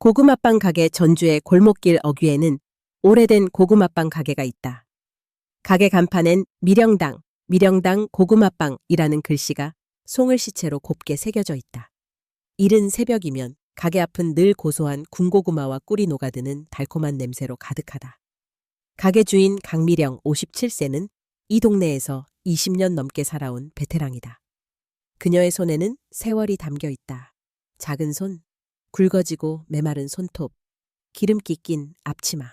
고구마빵 가게 전주의 골목길 어귀에는 오래된 고구마빵 가게가 있다. 가게 간판엔 미령당 고구마빵이라는 글씨가 송글씨체로 곱게 새겨져 있다. 이른 새벽이면 가게 앞은 늘 고소한 군고구마와 꿀이 녹아드는 달콤한 냄새로 가득하다. 가게 주인 강미령 57세는 이 동네에서 20년 넘게 살아온 베테랑이다. 그녀의 손에는 세월이 담겨 있다. 작은 손, 굵어지고 메마른 손톱, 기름기 낀 앞치마.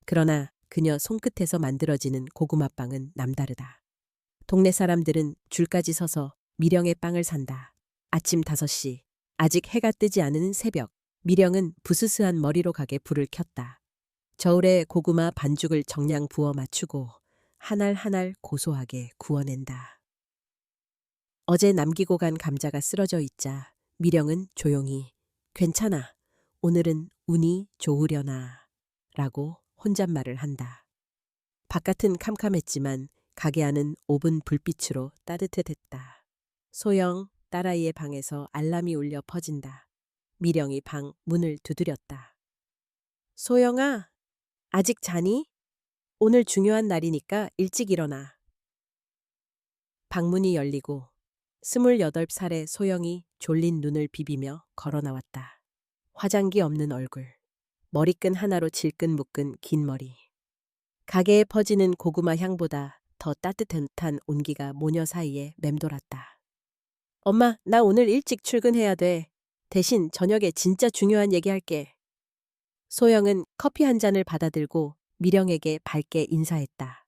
그러나 그녀 손끝에서 만들어지는 고구마빵은 남다르다. 동네 사람들은 줄까지 서서 미령의 빵을 산다. 아침 5시, 아직 해가 뜨지 않은 새벽, 미령은 부스스한 머리로 가게 불을 켰다. 저울에 고구마 반죽을 정량 부어 맞추고 한 알 한 알 고소하게 구워낸다. 어제 남기고 간 감자가 쓰러져 있자 미령은 조용히 괜찮아, 오늘은 운이 좋으려나 라고 혼잣말을 한다. 바깥은 캄캄했지만 가게 안은 오븐 불빛으로 따뜻했다. 소영, 딸아이의 방에서 알람이 울려 퍼진다. 미령이 방 문을 두드렸다. 소영아, 아직 자니? 오늘 중요한 날이니까 일찍 일어나. 방문이 열리고 28살의 소영이 졸린 눈을 비비며 걸어 나왔다. 화장기 없는 얼굴, 머리끈 하나로 질끈묶은 긴 머리. 가게에 퍼지는 고구마 향보다 더 따뜻한 온기가 모녀 사이에 맴돌았다. 엄마, 나 오늘 일찍 출근해야 돼. 대신 저녁에 진짜 중요한 얘기할게. 소영은 커피 한 잔을 받아들고 미령에게 밝게 인사했다.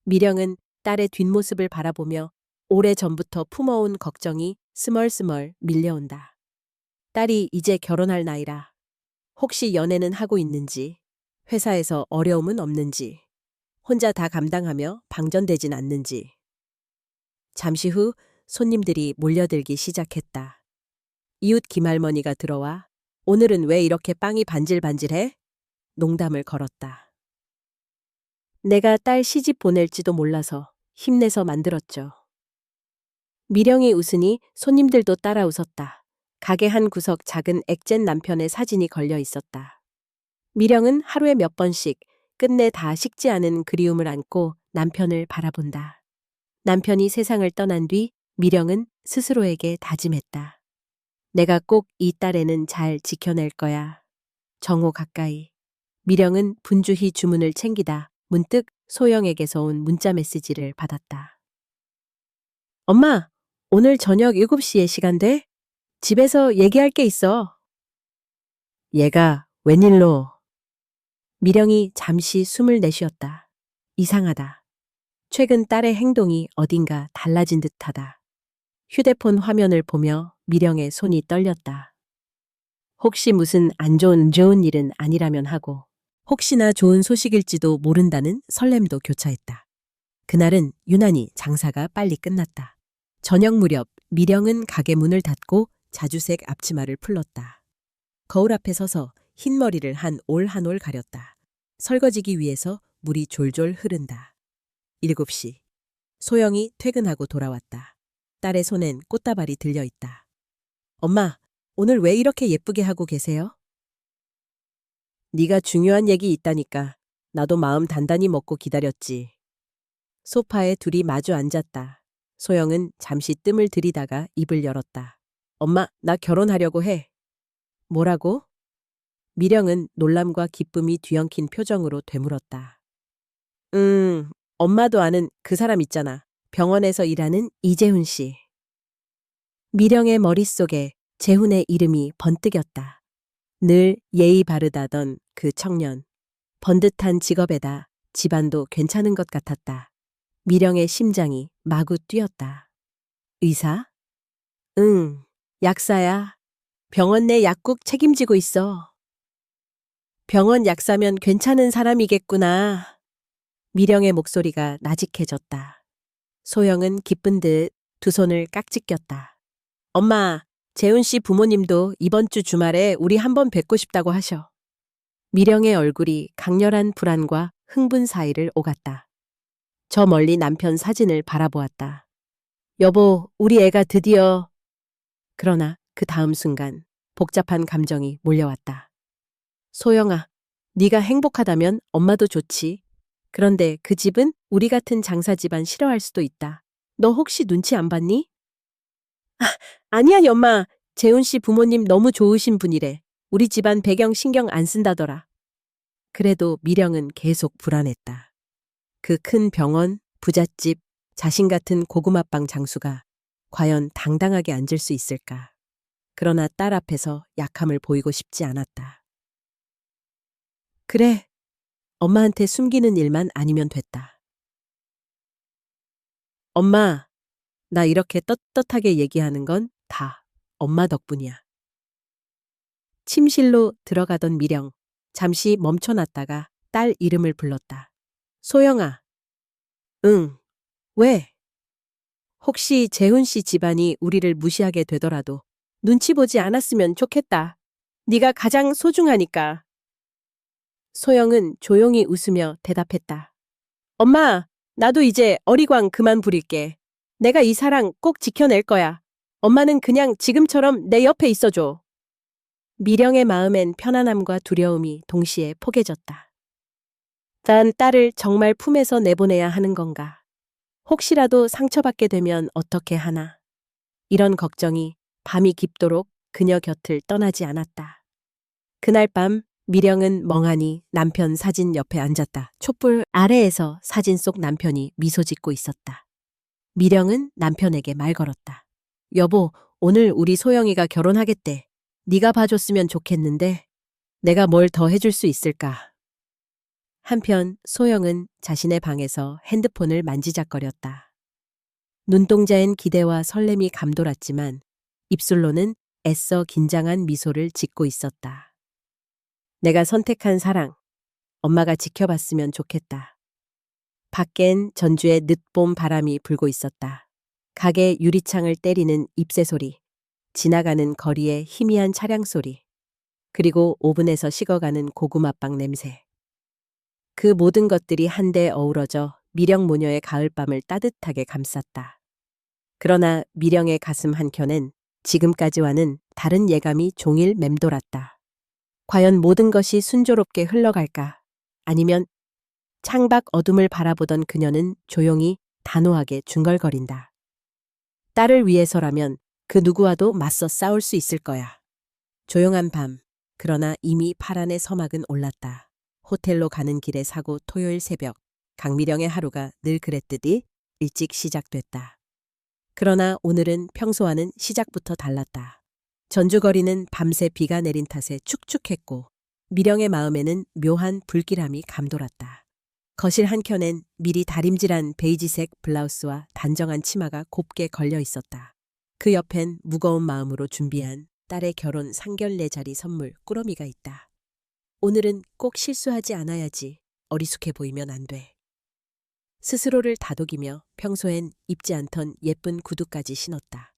미령은 딸의 뒷모습을 바라보며 오래전부터 품어온 걱정이 스멀스멀 밀려온다. 딸이 이제 결혼할 나이라 혹시 연애는 하고 있는지, 회사에서 어려움은 없는지, 혼자 다 감당하며 방전되진 않는지. 잠시 후 손님들이 몰려들기 시작했다. 이웃 김할머니가 들어와 오늘은 왜 이렇게 빵이 반질반질해? 농담을 걸었다. 내가 딸 시집 보낼지도 몰라서 힘내서 만들었죠. 미령이 웃으니 손님들도 따라 웃었다. 가게 한 구석 작은 액젠 남편의 사진이 걸려 있었다. 미령은 하루에 몇 번씩 끝내 다 식지 않은 그리움을 안고 남편을 바라본다. 남편이 세상을 떠난 뒤 미령은 스스로에게 다짐했다. 내가 꼭 이 딸애는 잘 지켜낼 거야. 정오 가까이. 미령은 분주히 주문을 챙기다 문득 소영에게서 온 문자 메시지를 받았다. 엄마, 오늘 저녁 7시에 시간 돼? 집에서 얘기할 게 있어. 얘가 웬일로? 미령이 잠시 숨을 내쉬었다. 이상하다. 최근 딸의 행동이 어딘가 달라진 듯하다. 휴대폰 화면을 보며 미령의 손이 떨렸다. 혹시 무슨 안 좋은 일은 아니라면 하고 혹시나 좋은 소식일지도 모른다는 설렘도 교차했다. 그날은 유난히 장사가 빨리 끝났다. 저녁 무렵 미령은 가게 문을 닫고 자주색 앞치마를 풀렀다. 거울 앞에 서서 흰 머리를 한 올 가렸다. 설거지기 위해서 물이 졸졸 흐른다. 7시. 소영이 퇴근하고 돌아왔다. 딸의 손엔 꽃다발이 들려있다. 엄마, 오늘 왜 이렇게 예쁘게 하고 계세요? 네가 중요한 얘기 있다니까 나도 마음 단단히 먹고 기다렸지. 소파에 둘이 마주 앉았다. 소영은 잠시 뜸을 들이다가 입을 열었다. 엄마, 나 결혼하려고 해. 뭐라고? 미령은 놀람과 기쁨이 뒤엉킨 표정으로 되물었다. 엄마도 아는 그 사람 있잖아. 병원에서 일하는 이재훈 씨. 미령의 머릿속에 재훈의 이름이 번뜩였다. 늘 예의 바르다던 그 청년. 번듯한 직업에다 집안도 괜찮은 것 같았다. 미령의 심장이 마구 뛰었다. 의사? 응, 약사야. 병원 내 약국 책임지고 있어. 병원 약사면 괜찮은 사람이겠구나. 미령의 목소리가 나직해졌다. 소영은 기쁜 듯 두 손을 깍지 꼈다. 엄마, 재훈 씨 부모님도 이번 주 주말에 우리 한번 뵙고 싶다고 하셔. 미령의 얼굴이 강렬한 불안과 흥분 사이를 오갔다. 저 멀리 남편 사진을 바라보았다. 여보, 우리 애가 드디어... 그러나 그 다음 순간 복잡한 감정이 몰려왔다. 소영아, 네가 행복하다면 엄마도 좋지. 그런데 그 집은 우리 같은 장사 집안 싫어할 수도 있다. 너 혹시 눈치 안 봤니? 아니야, 엄마. 재훈 씨 부모님 너무 좋으신 분이래. 우리 집안 배경 신경 안 쓴다더라. 그래도 미령은 계속 불안했다. 그 큰 병원, 부잣집, 자신 같은 고구마빵 장수가 과연 당당하게 앉을 수 있을까? 그러나 딸 앞에서 약함을 보이고 싶지 않았다. 그래, 엄마한테 숨기는 일만 아니면 됐다. 엄마, 나 이렇게 떳떳하게 얘기하는 건 다 엄마 덕분이야. 침실로 들어가던 미령, 잠시 멈춰놨다가 딸 이름을 불렀다. 소영아. 응, 왜? 혹시 재훈 씨 집안이 우리를 무시하게 되더라도 눈치 보지 않았으면 좋겠다. 네가 가장 소중하니까. 소영은 조용히 웃으며 대답했다. 엄마, 나도 이제 어리광 그만 부릴게. 내가 이 사랑 꼭 지켜낼 거야. 엄마는 그냥 지금처럼 내 옆에 있어줘. 미령의 마음엔 편안함과 두려움이 동시에 포개졌다. 난 딸을 정말 품에서 내보내야 하는 건가? 혹시라도 상처받게 되면 어떻게 하나? 이런 걱정이 밤이 깊도록 그녀 곁을 떠나지 않았다. 그날 밤 미령은 멍하니 남편 사진 옆에 앉았다. 촛불 아래에서 사진 속 남편이 미소 짓고 있었다. 미령은 남편에게 말 걸었다. 여보, 오늘 우리 소영이가 결혼하겠대. 네가 봐줬으면 좋겠는데 내가 뭘 더 해줄 수 있을까? 한편 소영은 자신의 방에서 핸드폰을 만지작거렸다. 눈동자엔 기대와 설렘이 감돌았지만 입술로는 애써 긴장한 미소를 짓고 있었다. 내가 선택한 사랑, 엄마가 지켜봤으면 좋겠다. 밖엔 전주의 늦봄 바람이 불고 있었다. 가게 유리창을 때리는 잎새 소리, 지나가는 거리의 희미한 차량 소리, 그리고 오븐에서 식어가는 고구마빵 냄새. 그 모든 것들이 한데 어우러져 미령 모녀의 가을밤을 따뜻하게 감쌌다. 그러나 미령의 가슴 한켠엔 지금까지와는 다른 예감이 종일 맴돌았다. 과연 모든 것이 순조롭게 흘러갈까? 아니면 창밖 어둠을 바라보던 그녀는 조용히 단호하게 중얼거린다. 딸을 위해서라면 그 누구와도 맞서 싸울 수 있을 거야. 조용한 밤, 그러나 이미 파란의 서막은 올랐다. 호텔로 가는 길에 사고 토요일 새벽, 강미령의 하루가 늘 그랬듯이 일찍 시작됐다. 그러나 오늘은 평소와는 시작부터 달랐다. 전주거리는 밤새 비가 내린 탓에 축축했고 미령의 마음에는 묘한 불길함이 감돌았다. 거실 한켠엔 미리 다림질한 베이지색 블라우스와 단정한 치마가 곱게 걸려 있었다. 그 옆엔 무거운 마음으로 준비한 딸의 결혼 상견례 자리 선물 꾸러미가 있다. 오늘은 꼭 실수하지 않아야지. 어리숙해 보이면 안 돼. 스스로를 다독이며 평소엔 입지 않던 예쁜 구두까지 신었다.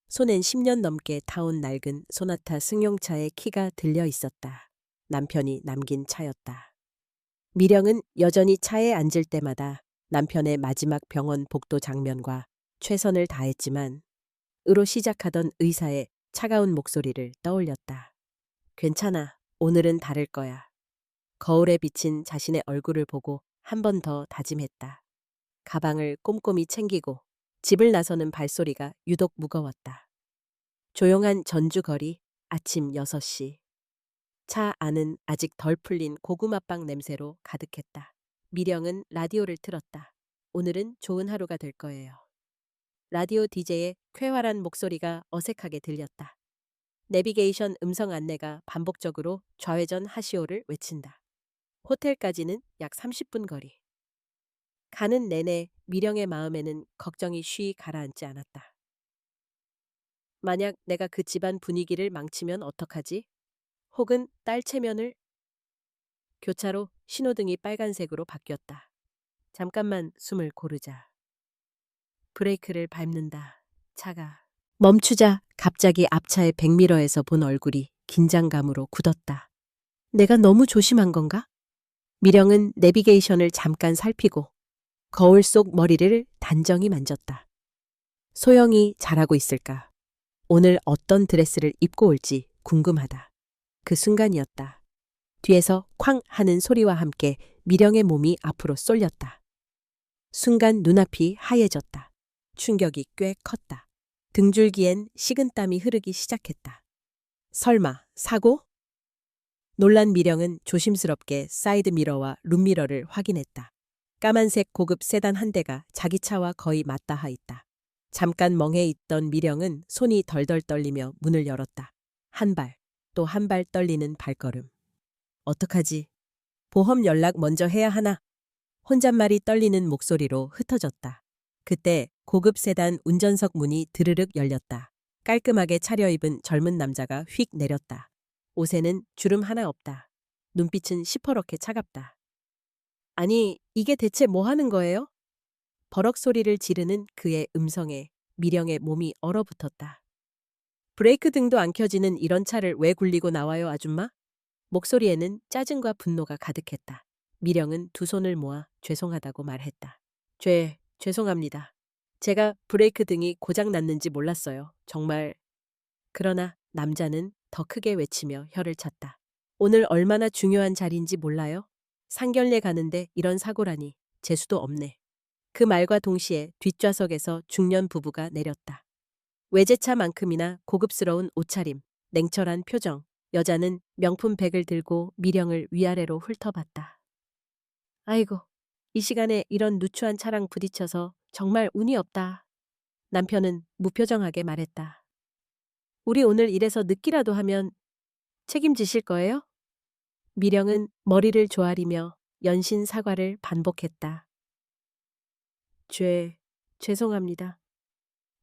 손엔 10년 넘게 타온 낡은 소나타 승용차의 키가 들려 있었다. 남편이 남긴 차였다. 미령은 여전히 차에 앉을 때마다 남편의 마지막 병원 복도 장면과 최선을 다했지만 으로 시작하던 의사의 차가운 목소리를 떠올렸다. 괜찮아. 오늘은 다를 거야. 거울에 비친 자신의 얼굴을 보고 한 번 더 다짐했다. 가방을 꼼꼼히 챙기고 집을 나서는 발소리가 유독 무거웠다. 조용한 전주 거리, 아침 6시. 차 안은 아직 덜 풀린 고구마빵 냄새로 가득했다. 미령은 라디오를 틀었다. 오늘은 좋은 하루가 될 거예요. 라디오 DJ의 쾌활한 목소리가 어색하게 들렸다. 내비게이션 음성 안내가 반복적으로 좌회전 하시오를 외친다. 호텔까지는 약 30분 거리. 가는 내내 미령의 마음에는 걱정이 쉬 가라앉지 않았다. 만약 내가 그 집안 분위기를 망치면 어떡하지? 혹은 딸 체면을. 교차로 신호등이 빨간색으로 바뀌었다. 잠깐만 숨을 고르자. 브레이크를 밟는다. 차가 멈추자 갑자기 앞차의 백미러에서 본 얼굴이 긴장감으로 굳었다. 내가 너무 조심한 건가? 미령은 내비게이션을 잠깐 살피고 거울 속 머리를 단정히 만졌다. 소영이 잘하고 있을까? 오늘 어떤 드레스를 입고 올지 궁금하다. 그 순간이었다. 뒤에서 쾅 하는 소리와 함께 미령의 몸이 앞으로 쏠렸다. 순간 눈앞이 하얘졌다. 충격이 꽤 컸다. 등줄기엔 식은땀이 흐르기 시작했다. 설마 사고? 놀란 미령은 조심스럽게 사이드미러와 룸미러를 확인했다. 까만색 고급 세단 한 대가 자기 차와 거의 맞닿아 있다. 잠깐 멍해 있던 미령은 손이 덜덜 떨리며 문을 열었다. 한 발, 또 한 발 떨리는 발걸음. 어떡하지? 보험 연락 먼저 해야 하나? 혼잣말이 떨리는 목소리로 흩어졌다. 그때 고급 세단 운전석 문이 드르륵 열렸다. 깔끔하게 차려입은 젊은 남자가 휙 내렸다. 옷에는 주름 하나 없다. 눈빛은 시퍼렇게 차갑다. 아니, 이게 대체 뭐 하는 거예요? 버럭 소리를 지르는 그의 음성에 미령의 몸이 얼어붙었다. 브레이크 등도 안 켜지는 이런 차를 왜 굴리고 나와요, 아줌마? 목소리에는 짜증과 분노가 가득했다. 미령은 두 손을 모아 죄송하다고 말했다. 죄송합니다. 제가 브레이크 등이 고장 났는지 몰랐어요. 정말. 그러나 남자는 더 크게 외치며 혀를 찼다. 오늘 얼마나 중요한 자리인지 몰라요? 상견례 가는데 이런 사고라니. 재수도 없네. 그 말과 동시에 뒷좌석에서 중년 부부가 내렸다. 외제차만큼이나 고급스러운 옷차림, 냉철한 표정. 여자는 명품 백을 들고 미령을 위아래로 훑어봤다. 아이고, 이 시간에 이런 누추한 차랑 부딪혀서 정말 운이 없다. 남편은 무표정하게 말했다. 우리 오늘 이래서 늦기라도 하면 책임지실 거예요? 미령은 머리를 조아리며 연신 사과를 반복했다. 죄송합니다.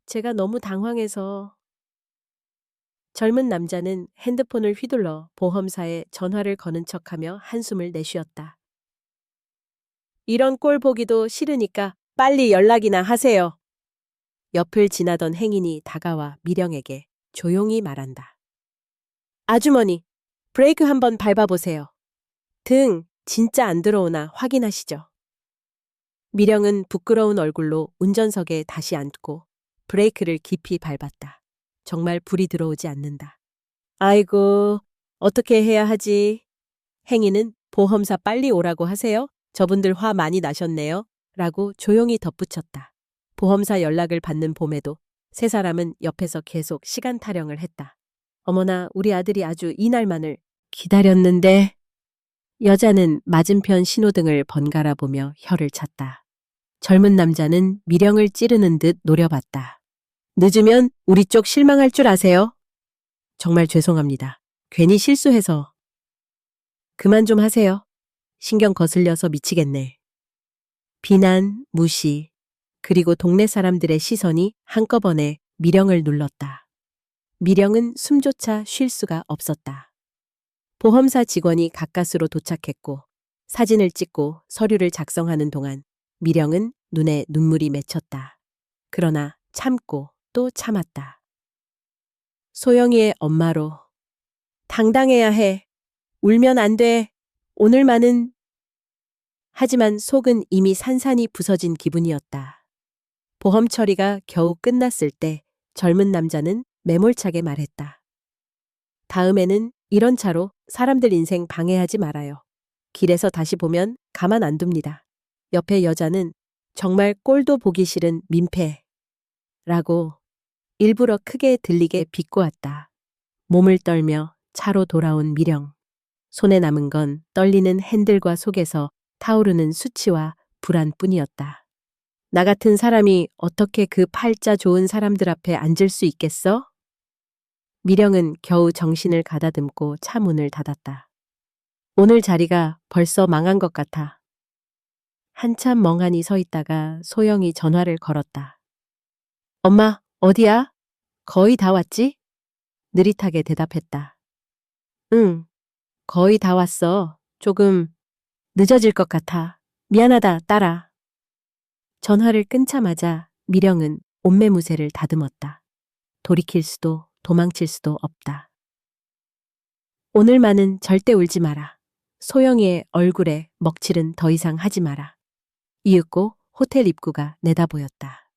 제가 너무 당황해서. 젊은 남자는 핸드폰을 휘둘러 보험사에 전화를 거는 척하며 한숨을 내쉬었다. 이런 꼴 보기도 싫으니까 빨리 연락이나 하세요. 옆을 지나던 행인이 다가와 미령에게 조용히 말한다. 아주머니, 브레이크 한번 밟아보세요. 등 진짜 안 들어오나 확인하시죠. 미령은 부끄러운 얼굴로 운전석에 다시 앉고 브레이크를 깊이 밟았다. 정말 불이 들어오지 않는다. 아이고, 어떻게 해야 하지? 행인은 보험사 빨리 오라고 하세요. 저분들 화 많이 나셨네요. 라고 조용히 덧붙였다. 보험사 연락을 받는 봄에도 세 사람은 옆에서 계속 시간 타령을 했다. 어머나, 우리 아들이 아주 이날만을 기다렸는데. 여자는 맞은편 신호등을 번갈아 보며 혀를 찼다. 젊은 남자는 미령을 찌르는 듯 노려봤다. 늦으면 우리 쪽 실망할 줄 아세요? 정말 죄송합니다. 괜히 실수해서. 그만 좀 하세요. 신경 거슬려서 미치겠네. 비난, 무시, 그리고 동네 사람들의 시선이 한꺼번에 미령을 눌렀다. 미령은 숨조차 쉴 수가 없었다. 보험사 직원이 가까스로 도착했고 사진을 찍고 서류를 작성하는 동안 미령은 눈에 눈물이 맺혔다. 그러나 참고 또 참았다. 소영이의 엄마로. 당당해야 해. 울면 안 돼. 오늘만은. 하지만 속은 이미 산산이 부서진 기분이었다. 보험 처리가 겨우 끝났을 때 젊은 남자는 매몰차게 말했다. 다음에는 이런 차로 사람들 인생 방해하지 말아요. 길에서 다시 보면 가만 안 둡니다. 옆에 여자는 정말 꼴도 보기 싫은 민폐. 라고 일부러 크게 들리게 비꼬았다. 몸을 떨며 차로 돌아온 미령. 손에 남은 건 떨리는 핸들과 속에서 타오르는 수치와 불안뿐이었다. 나 같은 사람이 어떻게 그 팔자 좋은 사람들 앞에 앉을 수 있겠어? 미령은 겨우 정신을 가다듬고 차 문을 닫았다. 오늘 자리가 벌써 망한 것 같아. 한참 멍하니 서 있다가 소영이 전화를 걸었다. 엄마, 어디야? 거의 다 왔지? 느릿하게 대답했다. 응, 거의 다 왔어. 조금 늦어질 것 같아. 미안하다, 딸아. 전화를 끊자마자 미령은 옷매무새를 다듬었다. 돌이킬 수도 도망칠 수도 없다. 오늘만은 절대 울지 마라. 소영이의 얼굴에 먹칠은 더 이상 하지 마라. 이윽고 호텔 입구가 내다보였다.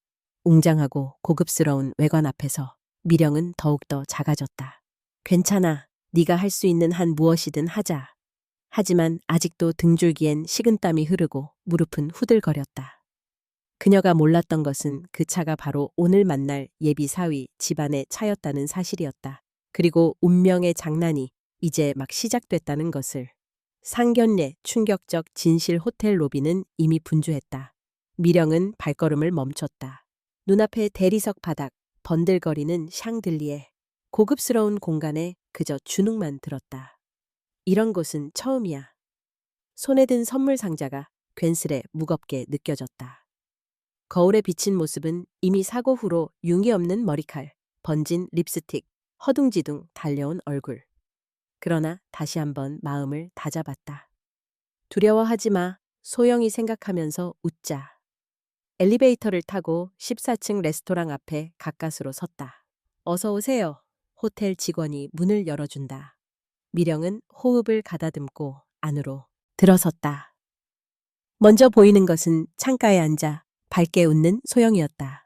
웅장하고 고급스러운 외관 앞에서 미령은 더욱더 작아졌다. 괜찮아. 네가 할 수 있는 한 무엇이든 하자. 하지만 아직도 등줄기엔 식은땀이 흐르고 무릎은 후들거렸다. 그녀가 몰랐던 것은 그 차가 바로 오늘 만날 예비 사위 집안의 차였다는 사실이었다. 그리고 운명의 장난이 이제 막 시작됐다는 것을. 상견례 충격적 진실 호텔 로비는 이미 분주했다. 미령은 발걸음을 멈췄다. 눈앞에 대리석 바닥, 번들거리는 샹들리에, 고급스러운 공간에 그저 주눅만 들었다. 이런 곳은 처음이야. 손에 든 선물 상자가 괜스레 무겁게 느껴졌다. 거울에 비친 모습은 이미 사고 후로 융이 없는 머리칼, 번진 립스틱, 허둥지둥 달려온 얼굴. 그러나 다시 한번 마음을 다잡았다. 두려워하지 마. 소영이 생각하면서 웃자. 엘리베이터를 타고 14층 레스토랑 앞에 가까스로 섰다. 어서 오세요. 호텔 직원이 문을 열어준다. 미령은 호흡을 가다듬고 안으로 들어섰다. 먼저 보이는 것은 창가에 앉아 밝게 웃는 소영이었다.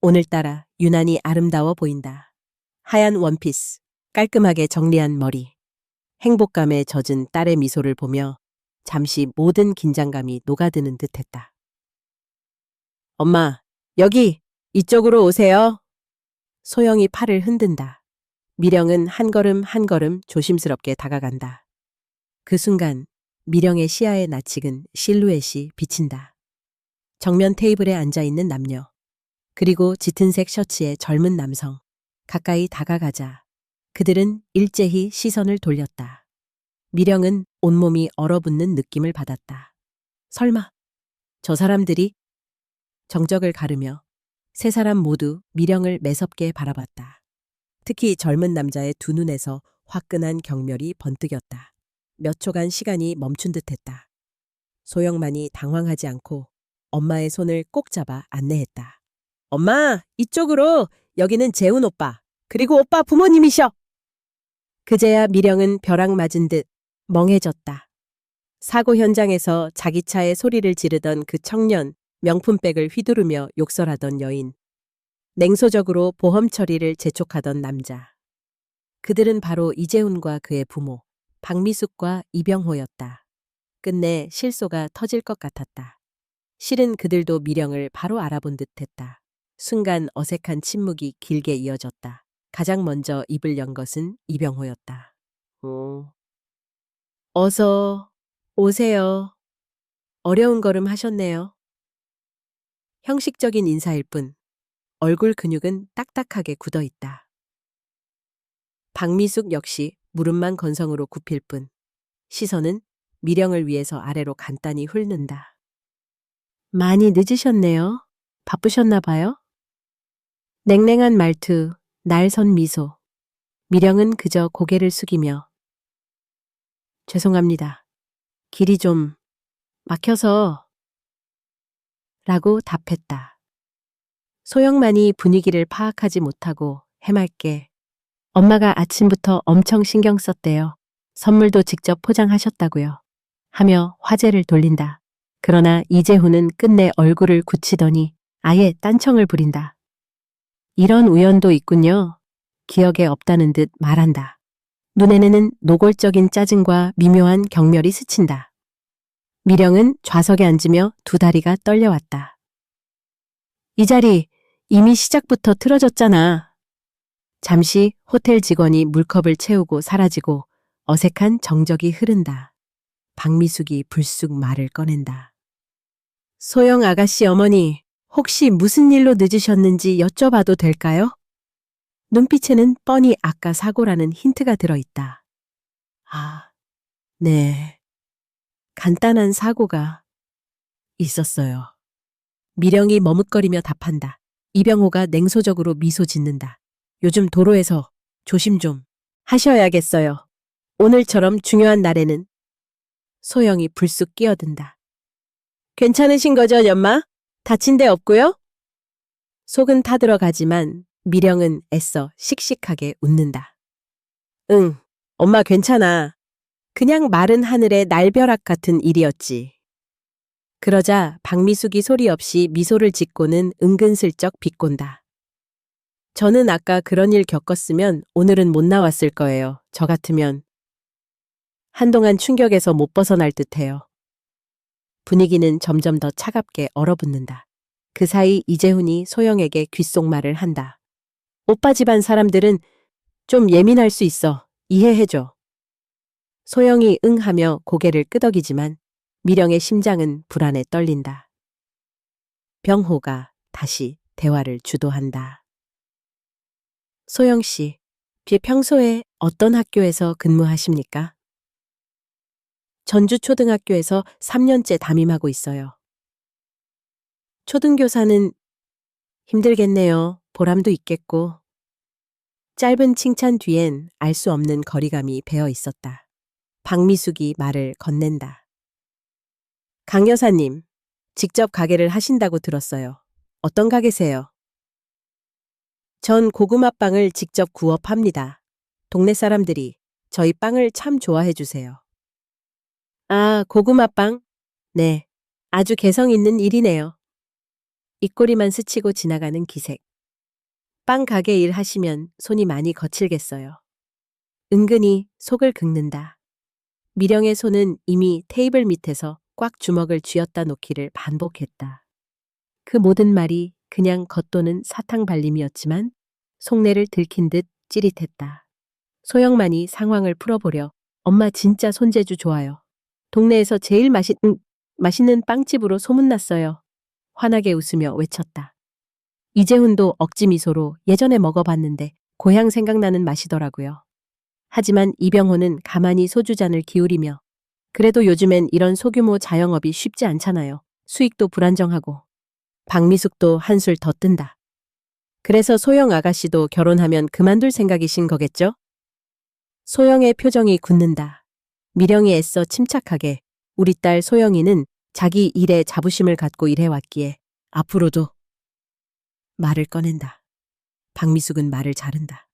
오늘따라 유난히 아름다워 보인다. 하얀 원피스, 깔끔하게 정리한 머리. 행복감에 젖은 딸의 미소를 보며 잠시 모든 긴장감이 녹아드는 듯했다. 엄마, 여기! 이쪽으로 오세요. 소영이 팔을 흔든다. 미령은 한 걸음 한 걸음 조심스럽게 다가간다. 그 순간 미령의 시야에 낯익은 실루엣이 비친다. 정면 테이블에 앉아있는 남녀, 그리고 짙은색 셔츠의 젊은 남성. 가까이 다가가자 그들은 일제히 시선을 돌렸다. 미령은 온몸이 얼어붙는 느낌을 받았다. 설마 저 사람들이? 정적을 가르며 세 사람 모두 미령을 매섭게 바라봤다. 특히 젊은 남자의 두 눈에서 화끈한 경멸이 번뜩였다. 몇 초간 시간이 멈춘 듯했다. 소영만이 당황하지 않고 엄마의 손을 꼭 잡아 안내했다. 엄마, 이쪽으로! 여기는 재훈 오빠, 그리고 오빠 부모님이셔! 그제야 미령은 벼락 맞은 듯 멍해졌다. 사고 현장에서 자기 차에 소리를 지르던 그 청년, 명품백을 휘두르며 욕설하던 여인, 냉소적으로 보험 처리를 재촉하던 남자. 그들은 바로 이재훈과 그의 부모, 박미숙과 이병호였다. 끝내 실소가 터질 것 같았다. 실은 그들도 미령을 바로 알아본 듯했다. 순간 어색한 침묵이 길게 이어졌다. 가장 먼저 입을 연 것은 이병호였다. 어서 오세요. 어려운 걸음 하셨네요. 형식적인 인사일 뿐 얼굴 근육은 딱딱하게 굳어있다. 박미숙 역시 무릎만 건성으로 굽힐 뿐 시선은 미령을 위해서 아래로 간단히 훑는다. 많이 늦으셨네요. 바쁘셨나 봐요? 냉랭한 말투, 날선 미소. 미령은 그저 고개를 숙이며 죄송합니다. 길이 좀 막혀서 라고 답했다. 소영만이 분위기를 파악하지 못하고 해맑게 엄마가 아침부터 엄청 신경 썼대요. 선물도 직접 포장하셨다고요. 하며 화제를 돌린다. 그러나 이재훈은 끝내 얼굴을 굳히더니 아예 딴청을 부린다. 이런 우연도 있군요. 기억에 없다는 듯 말한다. 눈에는 노골적인 짜증과 미묘한 경멸이 스친다. 미령은 좌석에 앉으며 두 다리가 떨려왔다. 이 자리 이미 시작부터 틀어졌잖아. 잠시 호텔 직원이 물컵을 채우고 사라지고 어색한 정적이 흐른다. 박미숙이 불쑥 말을 꺼낸다. 소영 아가씨 어머니, 혹시 무슨 일로 늦으셨는지 여쭤봐도 될까요? 눈빛에는 뻔히 아까 사고라는 힌트가 들어있다. 아, 네. 간단한 사고가 있었어요. 미령이 머뭇거리며 답한다. 이병호가 냉소적으로 미소 짓는다. 요즘 도로에서 조심 좀 하셔야겠어요. 오늘처럼 중요한 날에는. 소영이 불쑥 끼어든다. 괜찮으신 거죠, 연마? 다친 데 없고요? 속은 타들어가지만 미령은 애써 씩씩하게 웃는다. 응, 엄마 괜찮아. 그냥 마른 하늘의 날벼락 같은 일이었지. 그러자 박미숙이 소리 없이 미소를 짓고는 은근슬쩍 비꼰다. 저는 아까 그런 일 겪었으면 오늘은 못 나왔을 거예요. 저 같으면. 한동안 충격에서 못 벗어날 듯해요. 분위기는 점점 더 차갑게 얼어붙는다. 그 사이 이재훈이 소영에게 귓속말을 한다. 오빠 집안 사람들은 좀 예민할 수 있어. 이해해줘. 소영이 응하며 고개를 끄덕이지만 미령의 심장은 불안에 떨린다. 병호가 다시 대화를 주도한다. 소영 씨, 평소에 어떤 학교에서 근무하십니까? 전주초등학교에서 3년째 담임하고 있어요. 초등교사는 힘들겠네요. 보람도 있겠고. 짧은 칭찬 뒤엔 알 수 없는 거리감이 배어 있었다. 박미숙이 말을 건넨다. 강 여사님, 직접 가게를 하신다고 들었어요. 어떤 가게세요? 전 고구마빵을 직접 구워 팝니다. 동네 사람들이 저희 빵을 참 좋아해 주세요. 아, 고구마빵? 네, 아주 개성 있는 일이네요. 입꼬리만 스치고 지나가는 기색. 빵 가게 일 하시면 손이 많이 거칠겠어요. 은근히 속을 긁는다. 미령의 손은 이미 테이블 밑에서 꽉 주먹을 쥐었다 놓기를 반복했다. 그 모든 말이 그냥 겉도는 사탕 발림이었지만 속내를 들킨 듯 찌릿했다. 소영만이 상황을 풀어보려 엄마 진짜 손재주 좋아요. 동네에서 제일 맛있는 빵집으로 소문났어요. 환하게 웃으며 외쳤다. 이재훈도 억지 미소로 예전에 먹어봤는데 고향 생각나는 맛이더라고요. 하지만 이병호는 가만히 소주잔을 기울이며 그래도 요즘엔 이런 소규모 자영업이 쉽지 않잖아요. 수익도 불안정하고. 박미숙도 한술 더 뜬다. 그래서 소영 아가씨도 결혼하면 그만둘 생각이신 거겠죠? 소영의 표정이 굳는다. 미령이 애써 침착하게 우리 딸 소영이는 자기 일에 자부심을 갖고 일해왔기에 앞으로도 말을 꺼낸다. 박미숙은 말을 자른다.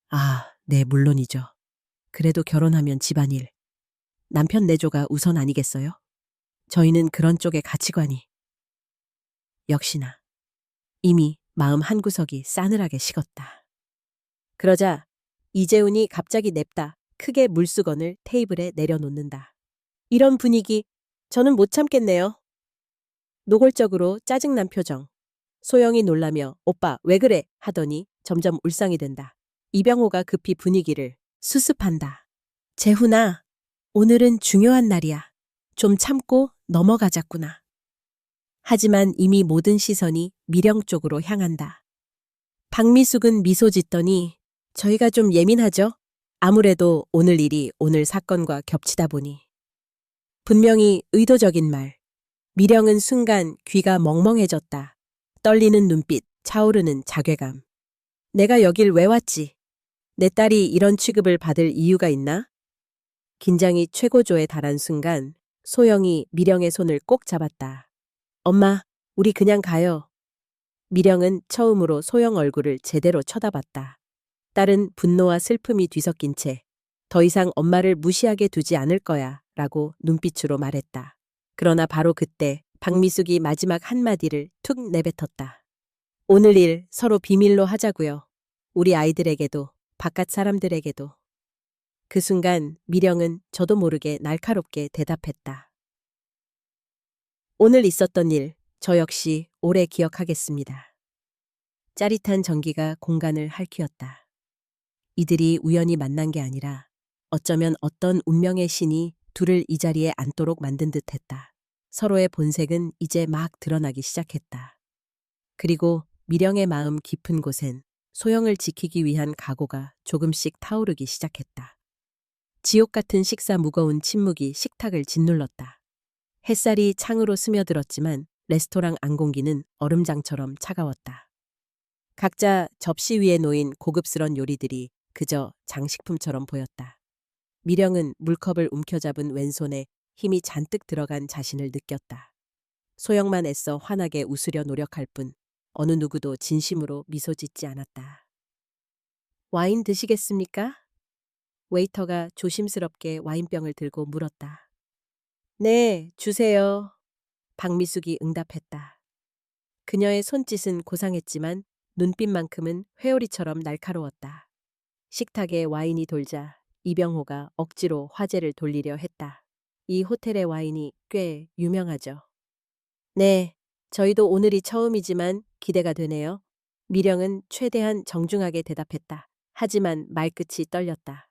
아, 네, 물론이죠. 그래도 결혼하면 집안일, 남편 내조가 우선 아니겠어요? 저희는 그런 쪽의 가치관이. 역시나 이미 마음 한구석이 싸늘하게 식었다. 그러자 이재훈이 갑자기 냅다 크게 물수건을 테이블에 내려놓는다. 이런 분위기 저는 못 참겠네요. 노골적으로 짜증난 표정. 소영이 놀라며 오빠 왜 그래 하더니 점점 울상이 된다. 이병호가 급히 분위기를 수습한다. 재훈아, 오늘은 중요한 날이야. 좀 참고 넘어가자꾸나. 하지만 이미 모든 시선이 미령 쪽으로 향한다. 박미숙은 미소 짓더니 저희가 좀 예민하죠? 아무래도 오늘 일이 오늘 사건과 겹치다 보니. 분명히 의도적인 말. 미령은 순간 귀가 멍멍해졌다. 떨리는 눈빛, 차오르는 자괴감. 내가 여길 왜 왔지? 내 딸이 이런 취급을 받을 이유가 있나? 긴장이 최고조에 달한 순간 소영이 미령의 손을 꼭 잡았다. 엄마, 우리 그냥 가요. 미령은 처음으로 소영 얼굴을 제대로 쳐다봤다. 딸은 분노와 슬픔이 뒤섞인 채 더 이상 엄마를 무시하게 두지 않을 거야 라고 눈빛으로 말했다. 그러나 바로 그때 박미숙이 마지막 한마디를 툭 내뱉었다. 오늘 일 서로 비밀로 하자고요. 우리 아이들에게도 바깥 사람들에게도. 그 순간 미령은 저도 모르게 날카롭게 대답했다. 오늘 있었던 일, 저 역시 오래 기억하겠습니다. 짜릿한 전기가 공간을 핥히었다. 이들이 우연히 만난 게 아니라 어쩌면 어떤 운명의 신이 둘을 이 자리에 앉도록 만든 듯했다. 서로의 본색은 이제 막 드러나기 시작했다. 그리고 미령의 마음 깊은 곳엔 소영을 지키기 위한 각오가 조금씩 타오르기 시작했다. 지옥 같은 식사 무거운 침묵이 식탁을 짓눌렀다. 햇살이 창으로 스며들었지만 레스토랑 안공기는 얼음장처럼 차가웠다. 각자 접시 위에 놓인 고급스런 요리들이 그저 장식품처럼 보였다. 미령은 물컵을 움켜잡은 왼손에 힘이 잔뜩 들어간 자신을 느꼈다. 소영만 애써 환하게 웃으려 노력할 뿐 어느 누구도 진심으로 미소 짓지 않았다. 와인 드시겠습니까? 웨이터가 조심스럽게 와인병을 들고 물었다. 네, 주세요. 박미숙이 응답했다. 그녀의 손짓은 고상했지만 눈빛만큼은 회오리처럼 날카로웠다. 식탁에 와인이 돌자 이병호가 억지로 화제를 돌리려 했다. 이 호텔의 와인이 꽤 유명하죠. 네, 저희도 오늘이 처음이지만 기대가 되네요. 미령은 최대한 정중하게 대답했다. 하지만 말끝이 떨렸다.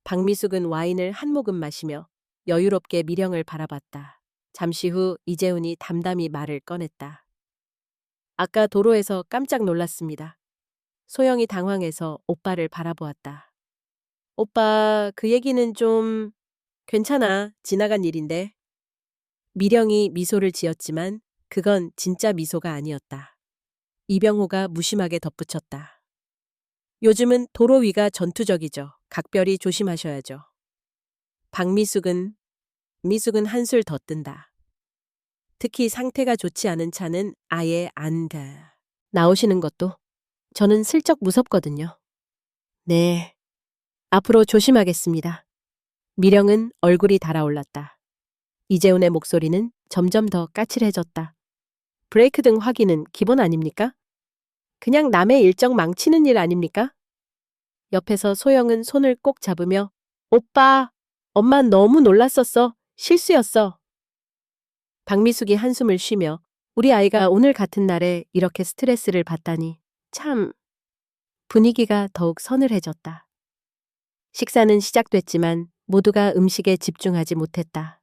박미숙은 와인을 한 모금 마시며 여유롭게 미령을 바라봤다. 잠시 후 이재훈이 담담히 말을 꺼냈다. 아까 도로에서 깜짝 놀랐습니다. 소영이 당황해서 오빠를 바라보았다. 오빠, 그 얘기는 좀 괜찮아. 지나간 일인데. 미령이 미소를 지었지만 그건 진짜 미소가 아니었다. 이병호가 무심하게 덧붙였다. 요즘은 도로 위가 전투적이죠. 각별히 조심하셔야죠. 미숙은 한술 더 뜬다. 특히 상태가 좋지 않은 차는 아예 안 가. 나오시는 것도 저는 슬쩍 무섭거든요. 네, 앞으로 조심하겠습니다. 미령은 얼굴이 달아올랐다. 이재훈의 목소리는 점점 더 까칠해졌다. 브레이크 등 확인은 기본 아닙니까? 그냥 남의 일정 망치는 일 아닙니까? 옆에서 소영은 손을 꼭 잡으며 오빠, 엄마 너무 놀랐었어. 실수였어. 박미숙이 한숨을 쉬며 우리 아이가 오늘 같은 날에 이렇게 스트레스를 받다니 참. 분위기가 더욱 서늘해졌다. 식사는 시작됐지만 모두가 음식에 집중하지 못했다.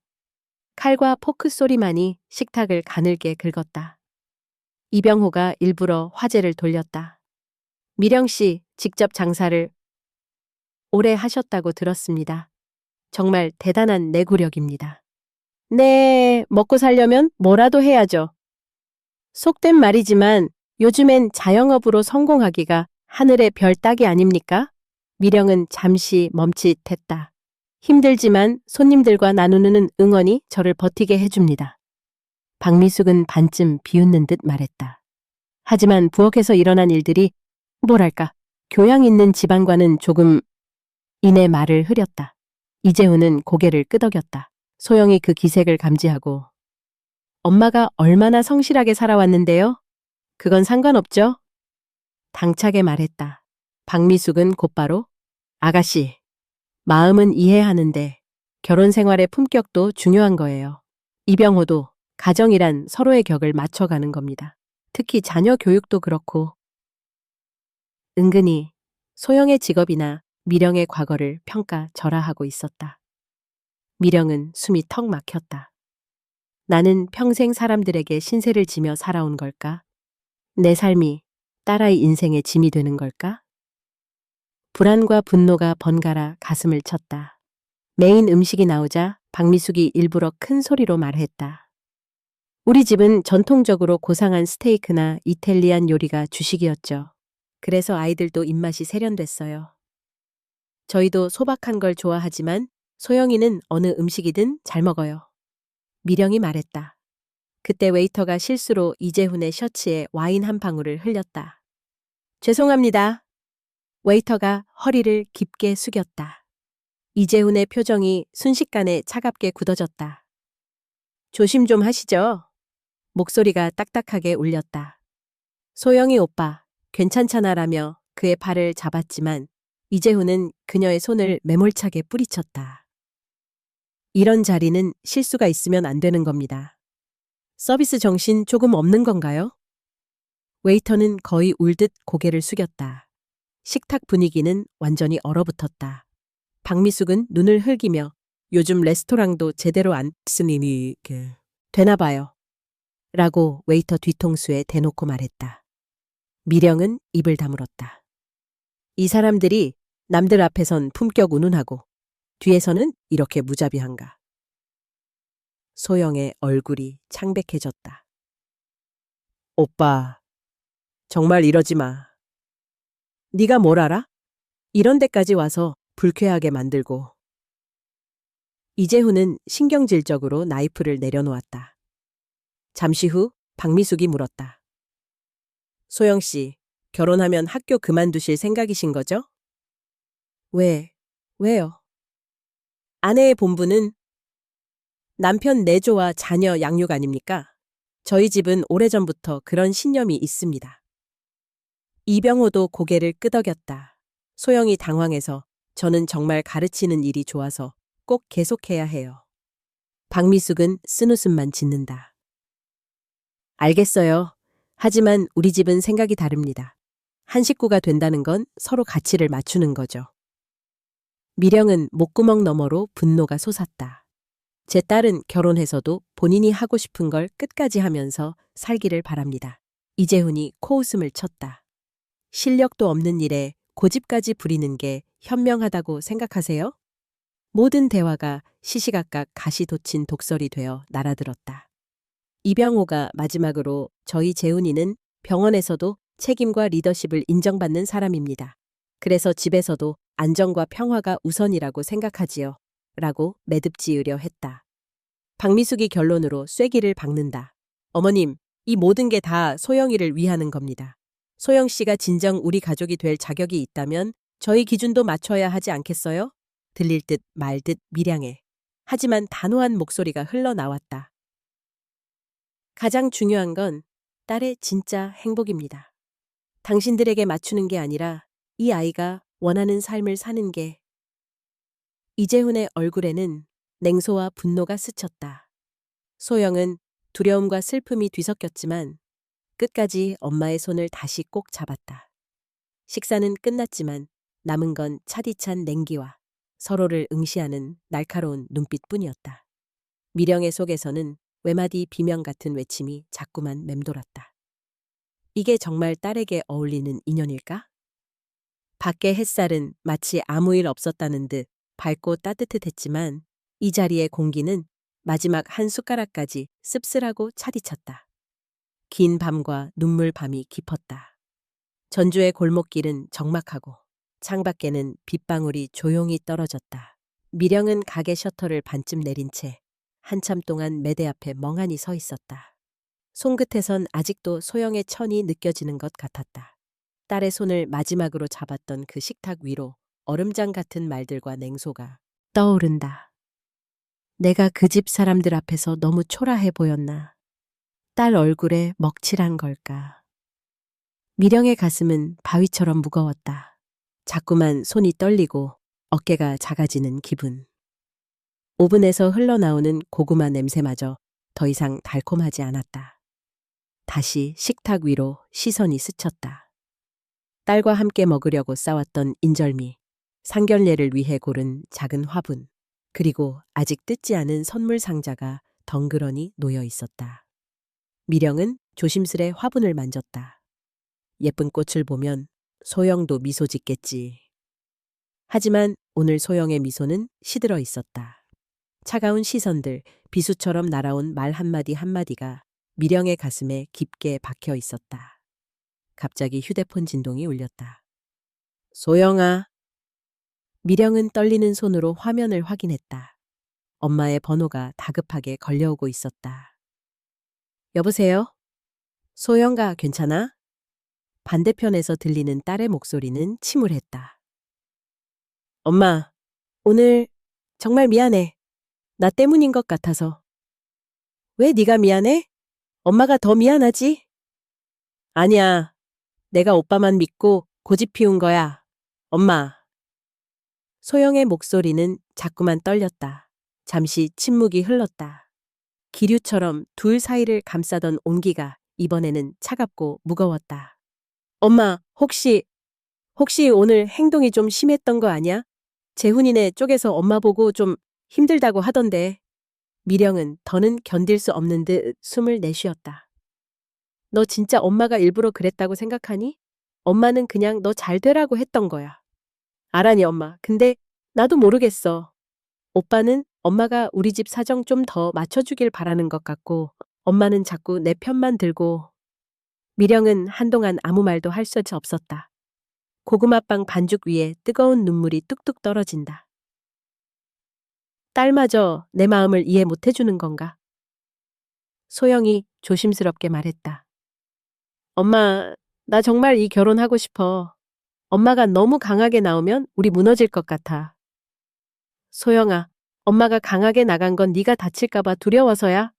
칼과 포크 소리만이 식탁을 가늘게 긁었다. 이병호가 일부러 화제를 돌렸다. 미령 씨, 직접 장사를 오래 하셨다고 들었습니다. 정말 대단한 내구력입니다. 네, 먹고 살려면 뭐라도 해야죠. 속된 말이지만 요즘엔 자영업으로 성공하기가 하늘의 별 따기 아닙니까? 미령은 잠시 멈칫했다. 힘들지만 손님들과 나누는 응원이 저를 버티게 해줍니다. 박미숙은 반쯤 비웃는 듯 말했다. 하지만 부엌에서 일어난 일들이 뭐랄까 교양 있는 집안과는 조금 이내 말을 흐렸다. 이재훈은 고개를 끄덕였다. 소영이 그 기색을 감지하고 엄마가 얼마나 성실하게 살아왔는데요? 그건 상관없죠? 당차게 말했다. 박미숙은 곧바로 아가씨, 마음은 이해하는데 결혼 생활의 품격도 중요한 거예요. 이병호도 가정이란 서로의 격을 맞춰가는 겁니다. 특히 자녀 교육도 그렇고. 은근히 소영의 직업이나 미령의 과거를 평가절하하고 있었다. 미령은 숨이 턱 막혔다. 나는 평생 사람들에게 신세를 지며 살아온 걸까? 내 삶이 딸아이 인생의 짐이 되는 걸까? 불안과 분노가 번갈아 가슴을 쳤다. 메인 음식이 나오자 박미숙이 일부러 큰 소리로 말했다. 우리 집은 전통적으로 고상한 스테이크나 이탈리안 요리가 주식이었죠. 그래서 아이들도 입맛이 세련됐어요. 저희도 소박한 걸 좋아하지만 소영이는 어느 음식이든 잘 먹어요. 미령이 말했다. 그때 웨이터가 실수로 이재훈의 셔츠에 와인 한 방울을 흘렸다. 죄송합니다. 웨이터가 허리를 깊게 숙였다. 이재훈의 표정이 순식간에 차갑게 굳어졌다. 조심 좀 하시죠. 목소리가 딱딱하게 울렸다. 소영이 오빠, 괜찮잖아라며 그의 팔을 잡았지만 이재훈은 그녀의 손을 매몰차게 뿌리쳤다. 이런 자리는 실수가 있으면 안 되는 겁니다. 서비스 정신 조금 없는 건가요? 웨이터는 거의 울듯 고개를 숙였다. 식탁 분위기는 완전히 얼어붙었다. 박미숙은 눈을 흘기며 요즘 레스토랑도 제대로 안 쓰니 되나 봐요. 라고 웨이터 뒤통수에 대놓고 말했다. 미령은 입을 다물었다. 이 사람들이 남들 앞에선 품격 운운하고 뒤에서는 이렇게 무자비한가. 소영의 얼굴이 창백해졌다. 오빠, 정말 이러지 마. 네가 뭘 알아? 이런 데까지 와서 불쾌하게 만들고. 이재훈은 신경질적으로 나이프를 내려놓았다. 잠시 후 박미숙이 물었다. 소영 씨, 결혼하면 학교 그만두실 생각이신 거죠? 왜요? 아내의 본분은 남편 내조와 자녀 양육 아닙니까? 저희 집은 오래전부터 그런 신념이 있습니다. 이병호도 고개를 끄덕였다. 소영이 당황해서 저는 정말 가르치는 일이 좋아서 꼭 계속해야 해요. 박미숙은 쓴웃음만 짓는다. 알겠어요. 하지만 우리 집은 생각이 다릅니다. 한 식구가 된다는 건 서로 가치를 맞추는 거죠. 미령은 목구멍 너머로 분노가 솟았다. 제 딸은 결혼해서도 본인이 하고 싶은 걸 끝까지 하면서 살기를 바랍니다. 이재훈이 코웃음을 쳤다. 실력도 없는 일에 고집까지 부리는 게 현명하다고 생각하세요? 모든 대화가 시시각각 가시 돋친 독설이 되어 날아들었다. 이병호가 마지막으로 저희 재훈이는 병원에서도 책임과 리더십을 인정받는 사람입니다. 그래서 집에서도 안정과 평화가 우선이라고 생각하지요. 라고 매듭지으려 했다. 박미숙이 결론으로 쐐기를 박는다. 어머님, 이 모든 게 다 소영이를 위하는 겁니다. 소영 씨가 진정 우리 가족이 될 자격이 있다면 저희 기준도 맞춰야 하지 않겠어요? 들릴 듯 말 듯 미량해. 하지만 단호한 목소리가 흘러나왔다. 가장 중요한 건 딸의 진짜 행복입니다. 당신들에게 맞추는 게 아니라 이 아이가 원하는 삶을 사는 게. 이재훈의 얼굴에는 냉소와 분노가 스쳤다. 소영은 두려움과 슬픔이 뒤섞였지만 끝까지 엄마의 손을 다시 꼭 잡았다. 식사는 끝났지만 남은 건 차디찬 냉기와 서로를 응시하는 날카로운 눈빛뿐이었다. 미령의 속에서는 외마디 비명 같은 외침이 자꾸만 맴돌았다. 이게 정말 딸에게 어울리는 인연일까? 밖의 햇살은 마치 아무 일 없었다는 듯 밝고 따뜻했지만 이 자리의 공기는 마지막 한 숟가락까지 씁쓸하고 차디쳤다. 긴 밤과 눈물 밤이 깊었다. 전주의 골목길은 적막하고 창밖에는 빗방울이 조용히 떨어졌다. 미령은 가게 셔터를 반쯤 내린 채 한참 동안 매대 앞에 멍하니 서 있었다. 손끝에선 아직도 소영의 천이 느껴지는 것 같았다. 딸의 손을 마지막으로 잡았던 그 식탁 위로 얼음장 같은 말들과 냉소가 떠오른다. 내가 그 집 사람들 앞에서 너무 초라해 보였나? 딸 얼굴에 먹칠한 걸까? 미령의 가슴은 바위처럼 무거웠다. 자꾸만 손이 떨리고 어깨가 작아지는 기분. 오븐에서 흘러나오는 고구마 냄새마저 더 이상 달콤하지 않았다. 다시 식탁 위로 시선이 스쳤다. 딸과 함께 먹으려고 싸왔던 인절미, 상견례를 위해 고른 작은 화분, 그리고 아직 뜯지 않은 선물 상자가 덩그러니 놓여 있었다. 미령은 조심스레 화분을 만졌다. 예쁜 꽃을 보면 소영도 미소 짓겠지. 하지만 오늘 소영의 미소는 시들어 있었다. 차가운 시선들, 비수처럼 날아온 말 한마디 한마디가 미령의 가슴에 깊게 박혀 있었다. 갑자기 휴대폰 진동이 울렸다. 소영아. 미령은 떨리는 손으로 화면을 확인했다. 엄마의 번호가 다급하게 걸려오고 있었다. 여보세요? 소영아, 괜찮아? 반대편에서 들리는 딸의 목소리는 침울했다. 엄마, 오늘 정말 미안해. 나 때문인 것 같아서. 왜 네가 미안해? 엄마가 더 미안하지? 아니야. 내가 오빠만 믿고 고집 피운 거야. 엄마. 소영의 목소리는 자꾸만 떨렸다. 잠시 침묵이 흘렀다. 기류처럼 둘 사이를 감싸던 온기가 이번에는 차갑고 무거웠다. 엄마, 혹시 오늘 행동이 좀 심했던 거 아니야? 재훈이네 쪽에서 엄마 보고 좀 힘들다고 하던데. 미령은 더는 견딜 수 없는 듯 숨을 내쉬었다. 너 진짜 엄마가 일부러 그랬다고 생각하니? 엄마는 그냥 너 잘 되라고 했던 거야. 알아니 엄마. 근데 나도 모르겠어. 오빠는 엄마가 우리 집 사정 좀 더 맞춰주길 바라는 것 같고 엄마는 자꾸 내 편만 들고. 미령은 한동안 아무 말도 할 수 없었다. 고구마빵 반죽 위에 뜨거운 눈물이 뚝뚝 떨어진다. 딸마저 내 마음을 이해 못 해주는 건가? 소영이 조심스럽게 말했다. 엄마, 나 정말 이 결혼하고 싶어. 엄마가 너무 강하게 나오면 우리 무너질 것 같아. 소영아, 엄마가 강하게 나간 건 네가 다칠까 봐 두려워서야.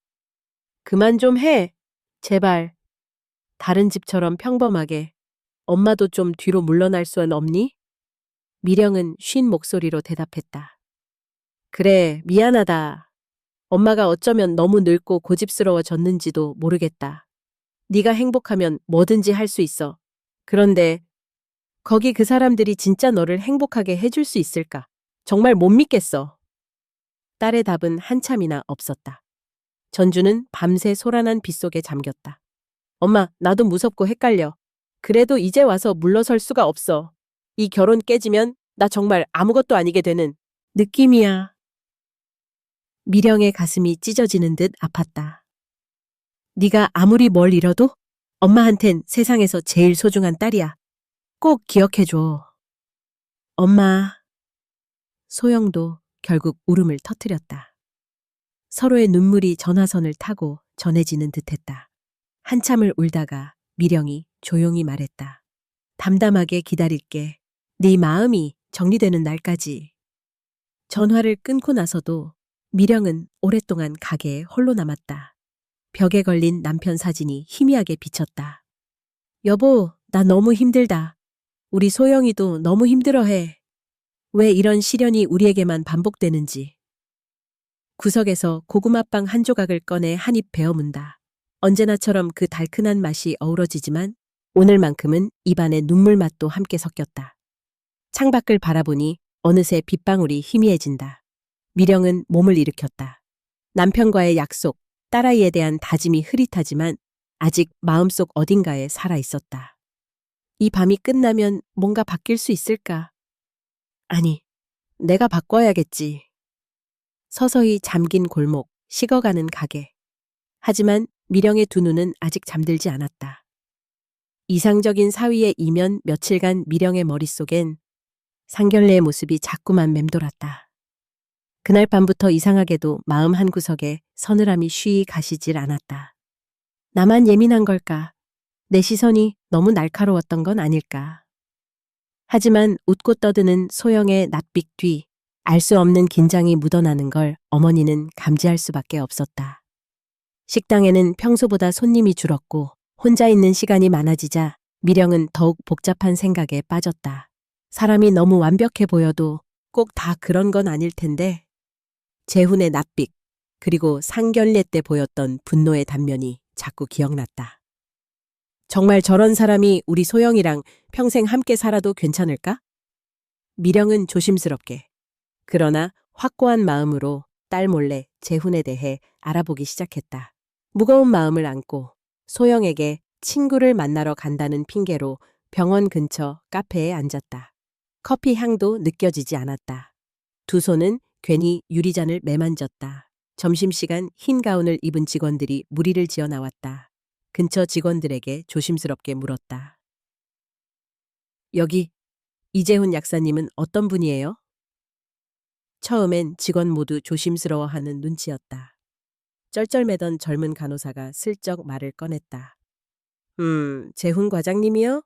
그만 좀 해. 제발. 다른 집처럼 평범하게. 엄마도 좀 뒤로 물러날 수는 없니? 미령은 쉰 목소리로 대답했다. 그래, 미안하다. 엄마가 어쩌면 너무 늙고 고집스러워졌는지도 모르겠다. 네가 행복하면 뭐든지 할 수 있어. 그런데 거기 그 사람들이 진짜 너를 행복하게 해줄 수 있을까? 정말 못 믿겠어. 딸의 답은 한참이나 없었다. 전주는 밤새 소란한 빗속에 잠겼다. 엄마, 나도 무섭고 헷갈려. 그래도 이제 와서 물러설 수가 없어. 이 결혼 깨지면 나 정말 아무것도 아니게 되는 느낌이야. 미령의 가슴이 찢어지는 듯 아팠다. 네가 아무리 뭘 잃어도 엄마한텐 세상에서 제일 소중한 딸이야. 꼭 기억해줘. 엄마. 소영도 결국 울음을 터뜨렸다. 서로의 눈물이 전화선을 타고 전해지는 듯했다. 한참을 울다가 미령이 조용히 말했다. 담담하게 기다릴게. 네 마음이 정리되는 날까지. 전화를 끊고 나서도 미령은 오랫동안 가게에 홀로 남았다. 벽에 걸린 남편 사진이 희미하게 비쳤다. 여보, 나 너무 힘들다. 우리 소영이도 너무 힘들어해. 왜 이런 시련이 우리에게만 반복되는지. 구석에서 고구마빵 한 조각을 꺼내 한 입 베어 문다. 언제나처럼 그 달큰한 맛이 어우러지지만 오늘만큼은 입안에 눈물 맛도 함께 섞였다. 창밖을 바라보니 어느새 빗방울이 희미해진다. 미령은 몸을 일으켰다. 남편과의 약속, 딸아이에 대한 다짐이 흐릿하지만 아직 마음속 어딘가에 살아있었다. 이 밤이 끝나면 뭔가 바뀔 수 있을까? 아니, 내가 바꿔야겠지. 서서히 잠긴 골목, 식어가는 가게. 하지만 미령의 두 눈은 아직 잠들지 않았다. 이상적인 사위의 이면 며칠간 미령의 머릿속엔 상견례의 모습이 자꾸만 맴돌았다. 그날 밤부터 이상하게도 마음 한구석에 서늘함이 쉬이 가시질 않았다. 나만 예민한 걸까? 내 시선이 너무 날카로웠던 건 아닐까? 하지만 웃고 떠드는 소영의 낯빛 뒤 알 수 없는 긴장이 묻어나는 걸 어머니는 감지할 수밖에 없었다. 식당에는 평소보다 손님이 줄었고 혼자 있는 시간이 많아지자 미령은 더욱 복잡한 생각에 빠졌다. 사람이 너무 완벽해 보여도 꼭 다 그런 건 아닐 텐데. 재훈의 낯빛, 그리고 상견례 때 보였던 분노의 단면이 자꾸 기억났다. 정말 저런 사람이 우리 소영이랑 평생 함께 살아도 괜찮을까? 미령은 조심스럽게, 그러나 확고한 마음으로 딸 몰래 재훈에 대해 알아보기 시작했다. 무거운 마음을 안고 소영에게 친구를 만나러 간다는 핑계로 병원 근처 카페에 앉았다. 커피 향도 느껴지지 않았다. 두 손은 괜히 유리잔을 매만졌다. 점심시간 흰 가운을 입은 직원들이 무리를 지어 나왔다. 근처 직원들에게 조심스럽게 물었다. 여기 이재훈 약사님은 어떤 분이에요? 처음엔 직원 모두 조심스러워하는 눈치였다. 쩔쩔매던 젊은 간호사가 슬쩍 말을 꺼냈다. 재훈 과장님이요?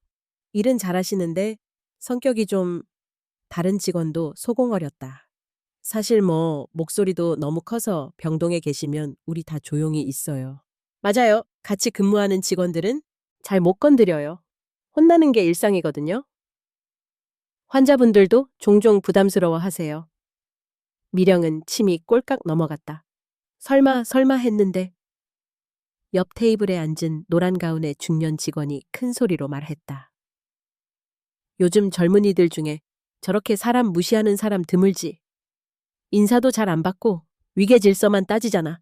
일은 잘하시는데 성격이 좀... 다른 직원도 소공어렸다. 사실 목소리도 너무 커서 병동에 계시면 우리 다 조용히 있어요. 맞아요. 같이 근무하는 직원들은 잘 못 건드려요. 혼나는 게 일상이거든요. 환자분들도 종종 부담스러워 하세요. 미령은 침이 꼴깍 넘어갔다. 설마 했는데. 옆 테이블에 앉은 노란 가운의 중년 직원이 큰 소리로 말했다. 요즘 젊은이들 중에 저렇게 사람 무시하는 사람 드물지. 인사도 잘 안 받고 위계 질서만 따지잖아.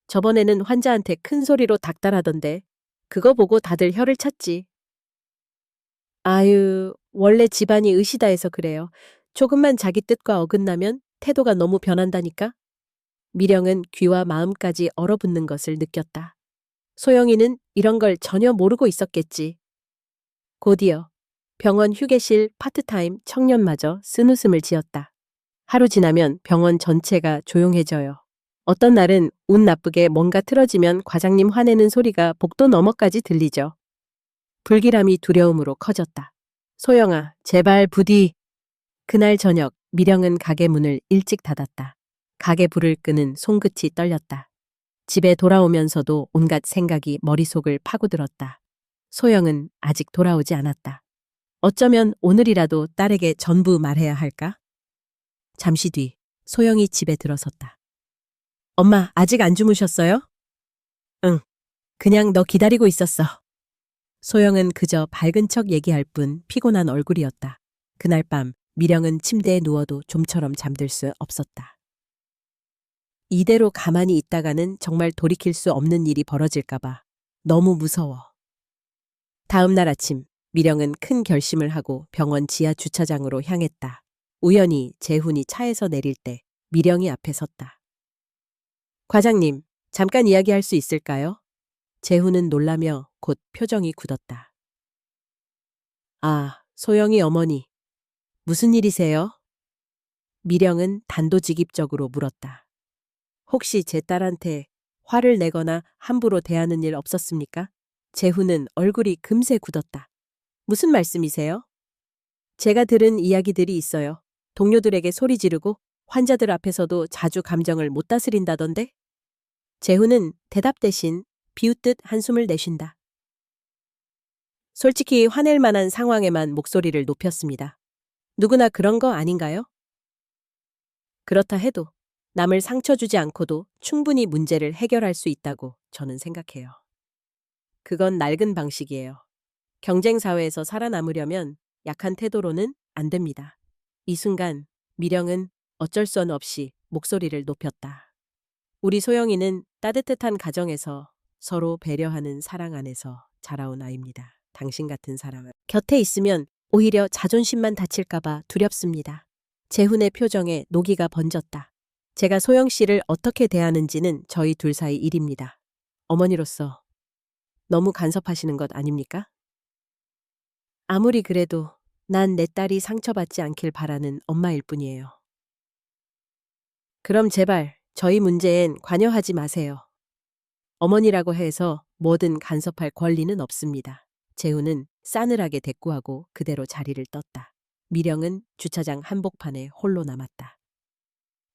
저번에는 환자한테 큰 소리로 닥달하던데 그거 보고 다들 혀를 찼지. 아유, 원래 집안이 의시다 해서 그래요. 조금만 자기 뜻과 어긋나면 태도가 너무 변한다니까. 미령은 귀와 마음까지 얼어붙는 것을 느꼈다. 소영이는 이런 걸 전혀 모르고 있었겠지. 곧이어 병원 휴게실 파트타임 청년마저 쓴웃음을 지었다. 하루 지나면 병원 전체가 조용해져요. 어떤 날은 운 나쁘게 뭔가 틀어지면 과장님 화내는 소리가 복도 너머까지 들리죠. 불길함이 두려움으로 커졌다. 소영아, 제발 부디. 그날 저녁 미령은 가게 문을 일찍 닫았다. 가게 불을 끄는 손끝이 떨렸다. 집에 돌아오면서도 온갖 생각이 머릿속을 파고들었다. 소영은 아직 돌아오지 않았다. 어쩌면 오늘이라도 딸에게 전부 말해야 할까? 잠시 뒤 소영이 집에 들어섰다. 엄마, 아직 안 주무셨어요? 응, 그냥 너 기다리고 있었어. 소영은 그저 밝은 척 얘기할 뿐 피곤한 얼굴이었다. 그날 밤 미령은 침대에 누워도 좀처럼 잠들 수 없었다. 이대로 가만히 있다가는 정말 돌이킬 수 없는 일이 벌어질까봐 너무 무서워. 다음 날 아침 미령은 큰 결심을 하고 병원 지하 주차장으로 향했다. 우연히 재훈이 차에서 내릴 때 미령이 앞에 섰다. 과장님, 잠깐 이야기할 수 있을까요? 재훈은 놀라며 곧 표정이 굳었다. 아, 소영이 어머니. 무슨 일이세요? 미령은 단도직입적으로 물었다. 혹시 제 딸한테 화를 내거나 함부로 대하는 일 없었습니까? 재훈은 얼굴이 금세 굳었다. 무슨 말씀이세요? 제가 들은 이야기들이 있어요. 동료들에게 소리 지르고 환자들 앞에서도 자주 감정을 못 다스린다던데? 재훈은 대답 대신 비웃듯 한숨을 내쉰다. 솔직히 화낼 만한 상황에만 목소리를 높였습니다. 누구나 그런 거 아닌가요? 그렇다 해도 남을 상처 주지 않고도 충분히 문제를 해결할 수 있다고 저는 생각해요. 그건 낡은 방식이에요. 경쟁 사회에서 살아남으려면 약한 태도로는 안 됩니다. 이 순간 미령은 어쩔 수 없이 목소리를 높였다. 우리 소영이는 따뜻한 가정에서 서로 배려하는 사랑 안에서 자라온 아이입니다. 당신 같은 사람은 곁에 있으면 오히려 자존심만 다칠까봐 두렵습니다. 재훈의 표정에 노기가 번졌다. 제가 소영 씨를 어떻게 대하는지는 저희 둘 사이 일입니다. 어머니로서 너무 간섭하시는 것 아닙니까? 아무리 그래도 난 내 딸이 상처받지 않길 바라는 엄마일 뿐이에요. 그럼 제발 저희 문제엔 관여하지 마세요. 어머니라고 해서 뭐든 간섭할 권리는 없습니다. 재훈은 싸늘하게 대꾸하고 그대로 자리를 떴다. 미령은 주차장 한복판에 홀로 남았다.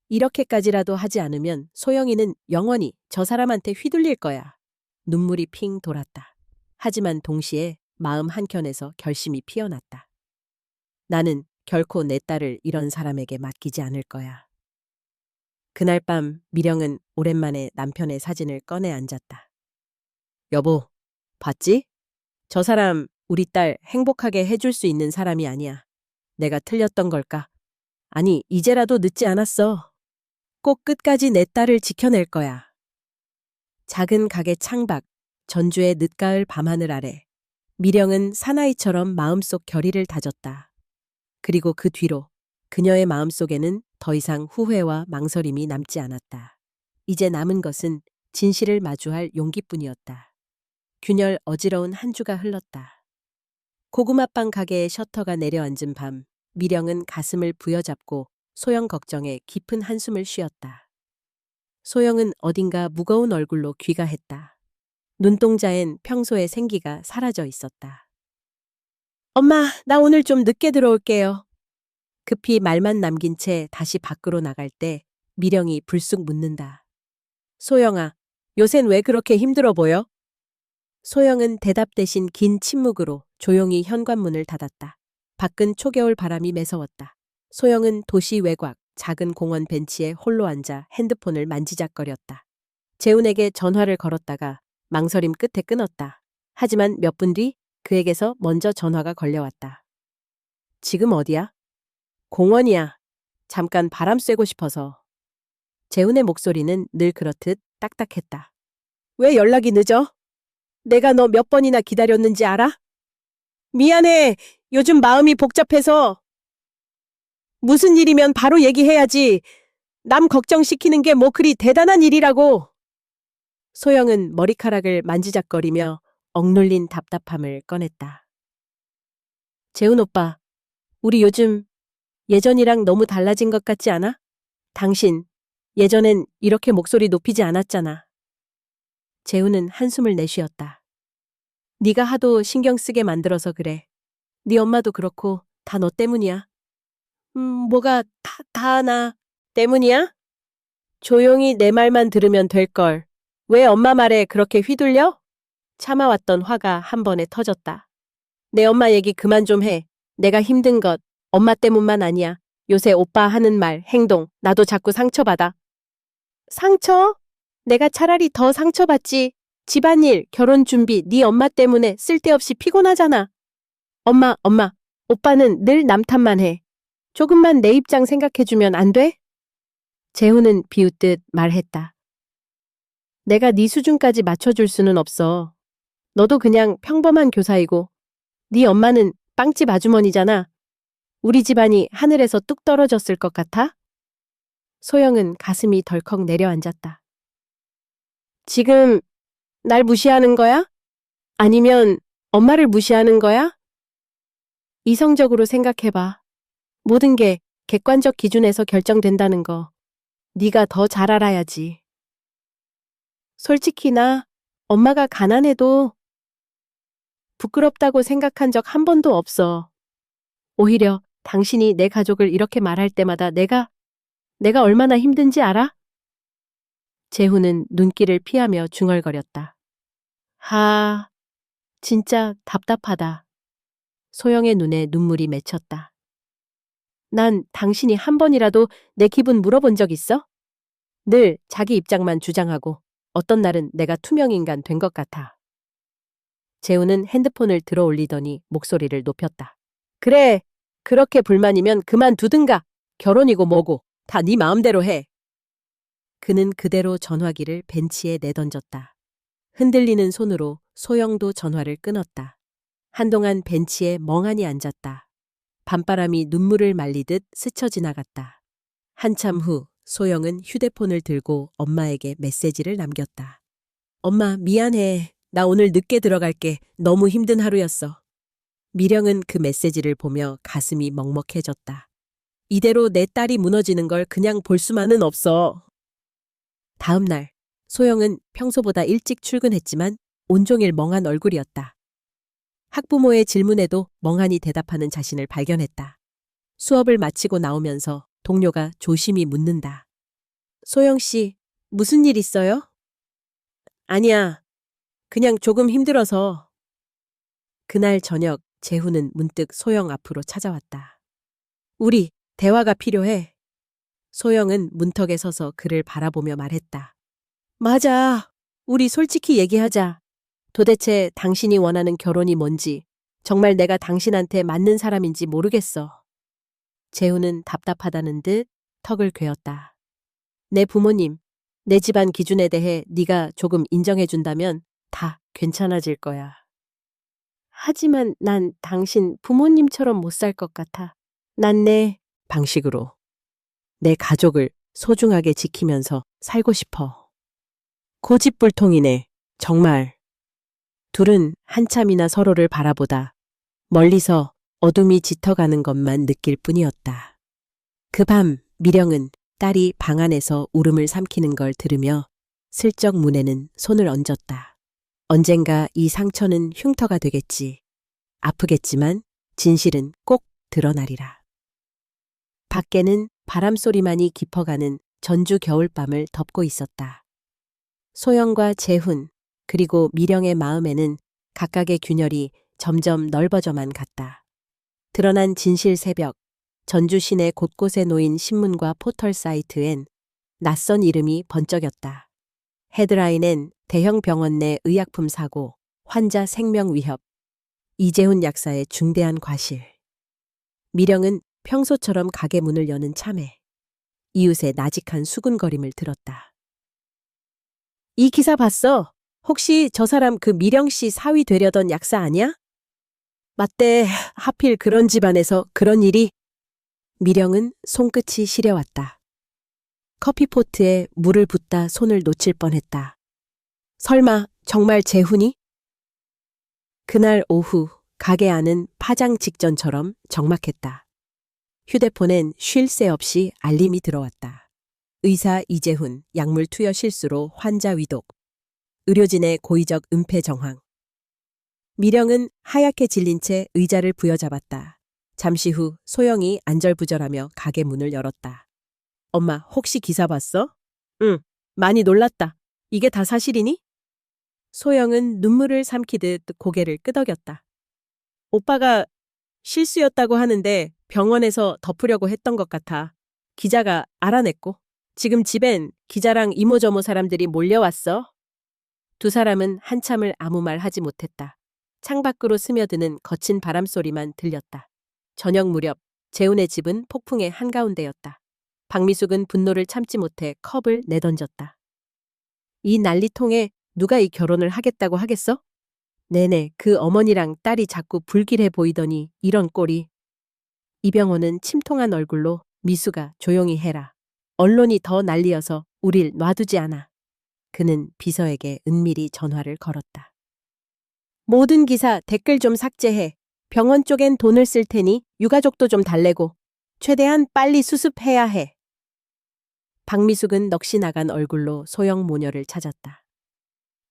이렇게까지라도 하지 않으면 소영이는 영원히 저 사람한테 휘둘릴 거야. 눈물이 핑 돌았다. 하지만 동시에 마음 한켠에서 결심이 피어났다. 나는 결코 내 딸을 이런 사람에게 맡기지 않을 거야. 그날 밤 미령은 오랜만에 남편의 사진을 꺼내 앉았다. 여보, 봤지? 저 사람 우리 딸 행복하게 해줄 수 있는 사람이 아니야. 내가 틀렸던 걸까? 아니, 이제라도 늦지 않았어. 꼭 끝까지 내 딸을 지켜낼 거야. 작은 가게 창밖, 전주의 늦가을 밤하늘 아래 미령은 사나이처럼 마음속 결의를 다졌다. 그리고 그 뒤로 그녀의 마음속에는 더 이상 후회와 망설임이 남지 않았다. 이제 남은 것은 진실을 마주할 용기뿐이었다. 균열 어지러운 한 주가 흘렀다. 고구마빵 가게의 셔터가 내려앉은 밤, 미령은 가슴을 부여잡고 소영 걱정에 깊은 한숨을 쉬었다. 소영은 어딘가 무거운 얼굴로 귀가했다. 눈동자엔 평소의 생기가 사라져 있었다. 엄마, 나 오늘 좀 늦게 들어올게요. 급히 말만 남긴 채 다시 밖으로 나갈 때 미령이 불쑥 묻는다. 소영아, 요샌 왜 그렇게 힘들어 보여? 소영은 대답 대신 긴 침묵으로 조용히 현관문을 닫았다. 밖은 초겨울 바람이 매서웠다. 소영은 도시 외곽 작은 공원 벤치에 홀로 앉아 핸드폰을 만지작거렸다. 재훈에게 전화를 걸었다가 망설임 끝에 끊었다. 하지만 몇 분 뒤 그에게서 먼저 전화가 걸려왔다. 지금 어디야? 공원이야. 잠깐 바람 쐬고 싶어서. 재훈의 목소리는 늘 그렇듯 딱딱했다. 왜 연락이 늦어? 내가 너 몇 번이나 기다렸는지 알아? 미안해. 요즘 마음이 복잡해서. 무슨 일이면 바로 얘기해야지. 남 걱정시키는 게 뭐 그리 대단한 일이라고. 소영은 머리카락을 만지작거리며 억눌린 답답함을 꺼냈다. 재훈 오빠, 우리 요즘 예전이랑 너무 달라진 것 같지 않아? 당신, 예전엔 이렇게 목소리 높이지 않았잖아. 재훈은 한숨을 내쉬었다. 네가 하도 신경 쓰게 만들어서 그래. 네 엄마도 그렇고 다 너 때문이야. 뭐가 다 나 때문이야? 조용히 내 말만 들으면 될걸. 왜 엄마 말에 그렇게 휘둘려? 참아왔던 화가 한 번에 터졌다. 내 엄마 얘기 그만 좀 해. 내가 힘든 것 엄마 때문만 아니야. 요새 오빠 하는 말, 행동, 나도 자꾸 상처받아. 상처? 내가 차라리 더 상처받지. 집안일, 결혼 준비, 네 엄마 때문에 쓸데없이 피곤하잖아. 엄마, 오빠는 늘 남 탓만 해. 조금만 내 입장 생각해주면 안 돼? 재훈은 비웃듯 말했다. 내가 네 수준까지 맞춰줄 수는 없어. 너도 그냥 평범한 교사이고, 네 엄마는 빵집 아주머니잖아. 우리 집안이 하늘에서 뚝 떨어졌을 것 같아? 소영은 가슴이 덜컥 내려앉았다. 지금 날 무시하는 거야? 아니면 엄마를 무시하는 거야? 이성적으로 생각해봐. 모든 게 객관적 기준에서 결정된다는 거. 네가 더 잘 알아야지. 솔직히 나 엄마가 가난해도 부끄럽다고 생각한 적 한 번도 없어. 오히려 당신이 내 가족을 이렇게 말할 때마다 내가 얼마나 힘든지 알아? 재훈은 눈길을 피하며 중얼거렸다. 진짜 답답하다. 소영의 눈에 눈물이 맺혔다. 난 당신이 한 번이라도 내 기분 물어본 적 있어? 늘 자기 입장만 주장하고 어떤 날은 내가 투명인간 된 것 같아. 재훈은 핸드폰을 들어 올리더니 목소리를 높였다. 그래, 그렇게 불만이면 그만두든가. 결혼이고 뭐고 다 네 마음대로 해. 그는 그대로 전화기를 벤치에 내던졌다. 흔들리는 손으로 소영도 전화를 끊었다. 한동안 벤치에 멍하니 앉았다. 밤바람이 눈물을 말리듯 스쳐 지나갔다. 한참 후 소영은 휴대폰을 들고 엄마에게 메시지를 남겼다. 엄마, 미안해. 나 오늘 늦게 들어갈게. 너무 힘든 하루였어. 미령은 그 메시지를 보며 가슴이 먹먹해졌다. 이대로 내 딸이 무너지는 걸 그냥 볼 수만은 없어. 다음 날, 소영은 평소보다 일찍 출근했지만 온종일 멍한 얼굴이었다. 학부모의 질문에도 멍하니 대답하는 자신을 발견했다. 수업을 마치고 나오면서 동료가 조심히 묻는다. 소영 씨, 무슨 일 있어요? 아니야. 그냥 조금 힘들어서. 그날 저녁 재훈은 문득 소영 앞으로 찾아왔다. 우리 대화가 필요해. 소영은 문턱에 서서 그를 바라보며 말했다. 맞아. 우리 솔직히 얘기하자. 도대체 당신이 원하는 결혼이 뭔지, 정말 내가 당신한테 맞는 사람인지 모르겠어. 재훈은 답답하다는 듯 턱을 괴었다. 내 부모님, 내 집안 기준에 대해 네가 조금 인정해준다면 다 괜찮아질 거야. 하지만 난 당신 부모님처럼 못 살 것 같아. 난 내 방식으로 내 가족을 소중하게 지키면서 살고 싶어. 고집불통이네. 정말. 둘은 한참이나 서로를 바라보다 멀리서 어둠이 짙어가는 것만 느낄 뿐이었다. 그 밤 미령은 딸이 방 안에서 울음을 삼키는 걸 들으며 슬쩍 문에는 손을 얹었다. 언젠가 이 상처는 흉터가 되겠지. 아프겠지만 진실은 꼭 드러나리라. 밖에는 바람소리만이 깊어가는 전주 겨울밤을 덮고 있었다. 소영과 재훈, 그리고 미령의 마음에는 각각의 균열이 점점 넓어져만 갔다. 드러난 진실 새벽, 전주 시내 곳곳에 놓인 신문과 포털 사이트엔 낯선 이름이 번쩍였다. 헤드라인엔 대형 병원 내 의약품 사고, 환자 생명 위협, 이재훈 약사의 중대한 과실. 미령은 평소처럼 가게 문을 여는 참에 이웃의 나직한 수군거림을 들었다. 이 기사 봤어? 혹시 저 사람 그 미령 씨 사위 되려던 약사 아니야? 맞대. 하필 그런 집안에서 그런 일이. 미령은 손끝이 시려왔다. 커피포트에 물을 붓다 손을 놓칠 뻔했다. 설마 정말 재훈이? 그날 오후 가게 안은 파장 직전처럼 적막했다. 휴대폰엔 쉴 새 없이 알림이 들어왔다. 의사 이재훈 약물 투여 실수로 환자 위독. 의료진의 고의적 은폐 정황. 미령은 하얗게 질린 채 의자를 부여잡았다. 잠시 후 소영이 안절부절하며 가게 문을 열었다. 엄마, 혹시 기사 봤어? 응, 많이 놀랐다. 이게 다 사실이니? 소영은 눈물을 삼키듯 고개를 끄덕였다. 오빠가 실수였다고 하는데 병원에서 덮으려고 했던 것 같아. 기자가 알아냈고. 지금 집엔 기자랑 이모저모 사람들이 몰려왔어. 두 사람은 한참을 아무 말 하지 못했다. 창밖으로 스며드는 거친 바람소리만 들렸다. 저녁 무렵 재훈의 집은 폭풍의 한가운데였다. 박미숙은 분노를 참지 못해 컵을 내던졌다. 이 난리통에 누가 이 결혼을 하겠다고 하겠어? 네네, 그 어머니랑 딸이 자꾸 불길해 보이더니 이런 꼴이. 이병헌은 침통한 얼굴로 미수가 조용히 해라. 언론이 더 난리여서 우릴 놔두지 않아. 그는 비서에게 은밀히 전화를 걸었다. 모든 기사 댓글 좀 삭제해. 병원 쪽엔 돈을 쓸 테니 유가족도 좀 달래고. 최대한 빨리 수습해야 해. 박미숙은 넋이 나간 얼굴로 소영 모녀를 찾았다.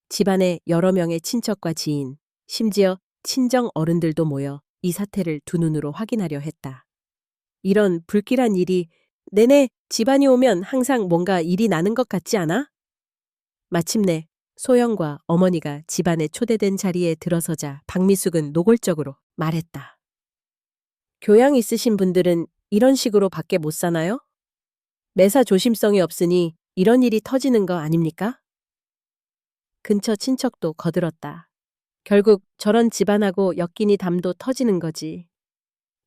집안에 여러 명의 친척과 지인, 심지어 친정 어른들도 모여 이 사태를 두 눈으로 확인하려 했다. 이런 불길한 일이 내내 집안이 오면 항상 뭔가 일이 나는 것 같지 않아? 마침내 소영과 어머니가 집안에 초대된 자리에 들어서자 박미숙은 노골적으로 말했다. 교양 있으신 분들은 이런 식으로 밖에 못 사나요? 매사 조심성이 없으니 이런 일이 터지는 거 아닙니까? 근처 친척도 거들었다. 결국 저런 집안하고 엮이니 담도 터지는 거지.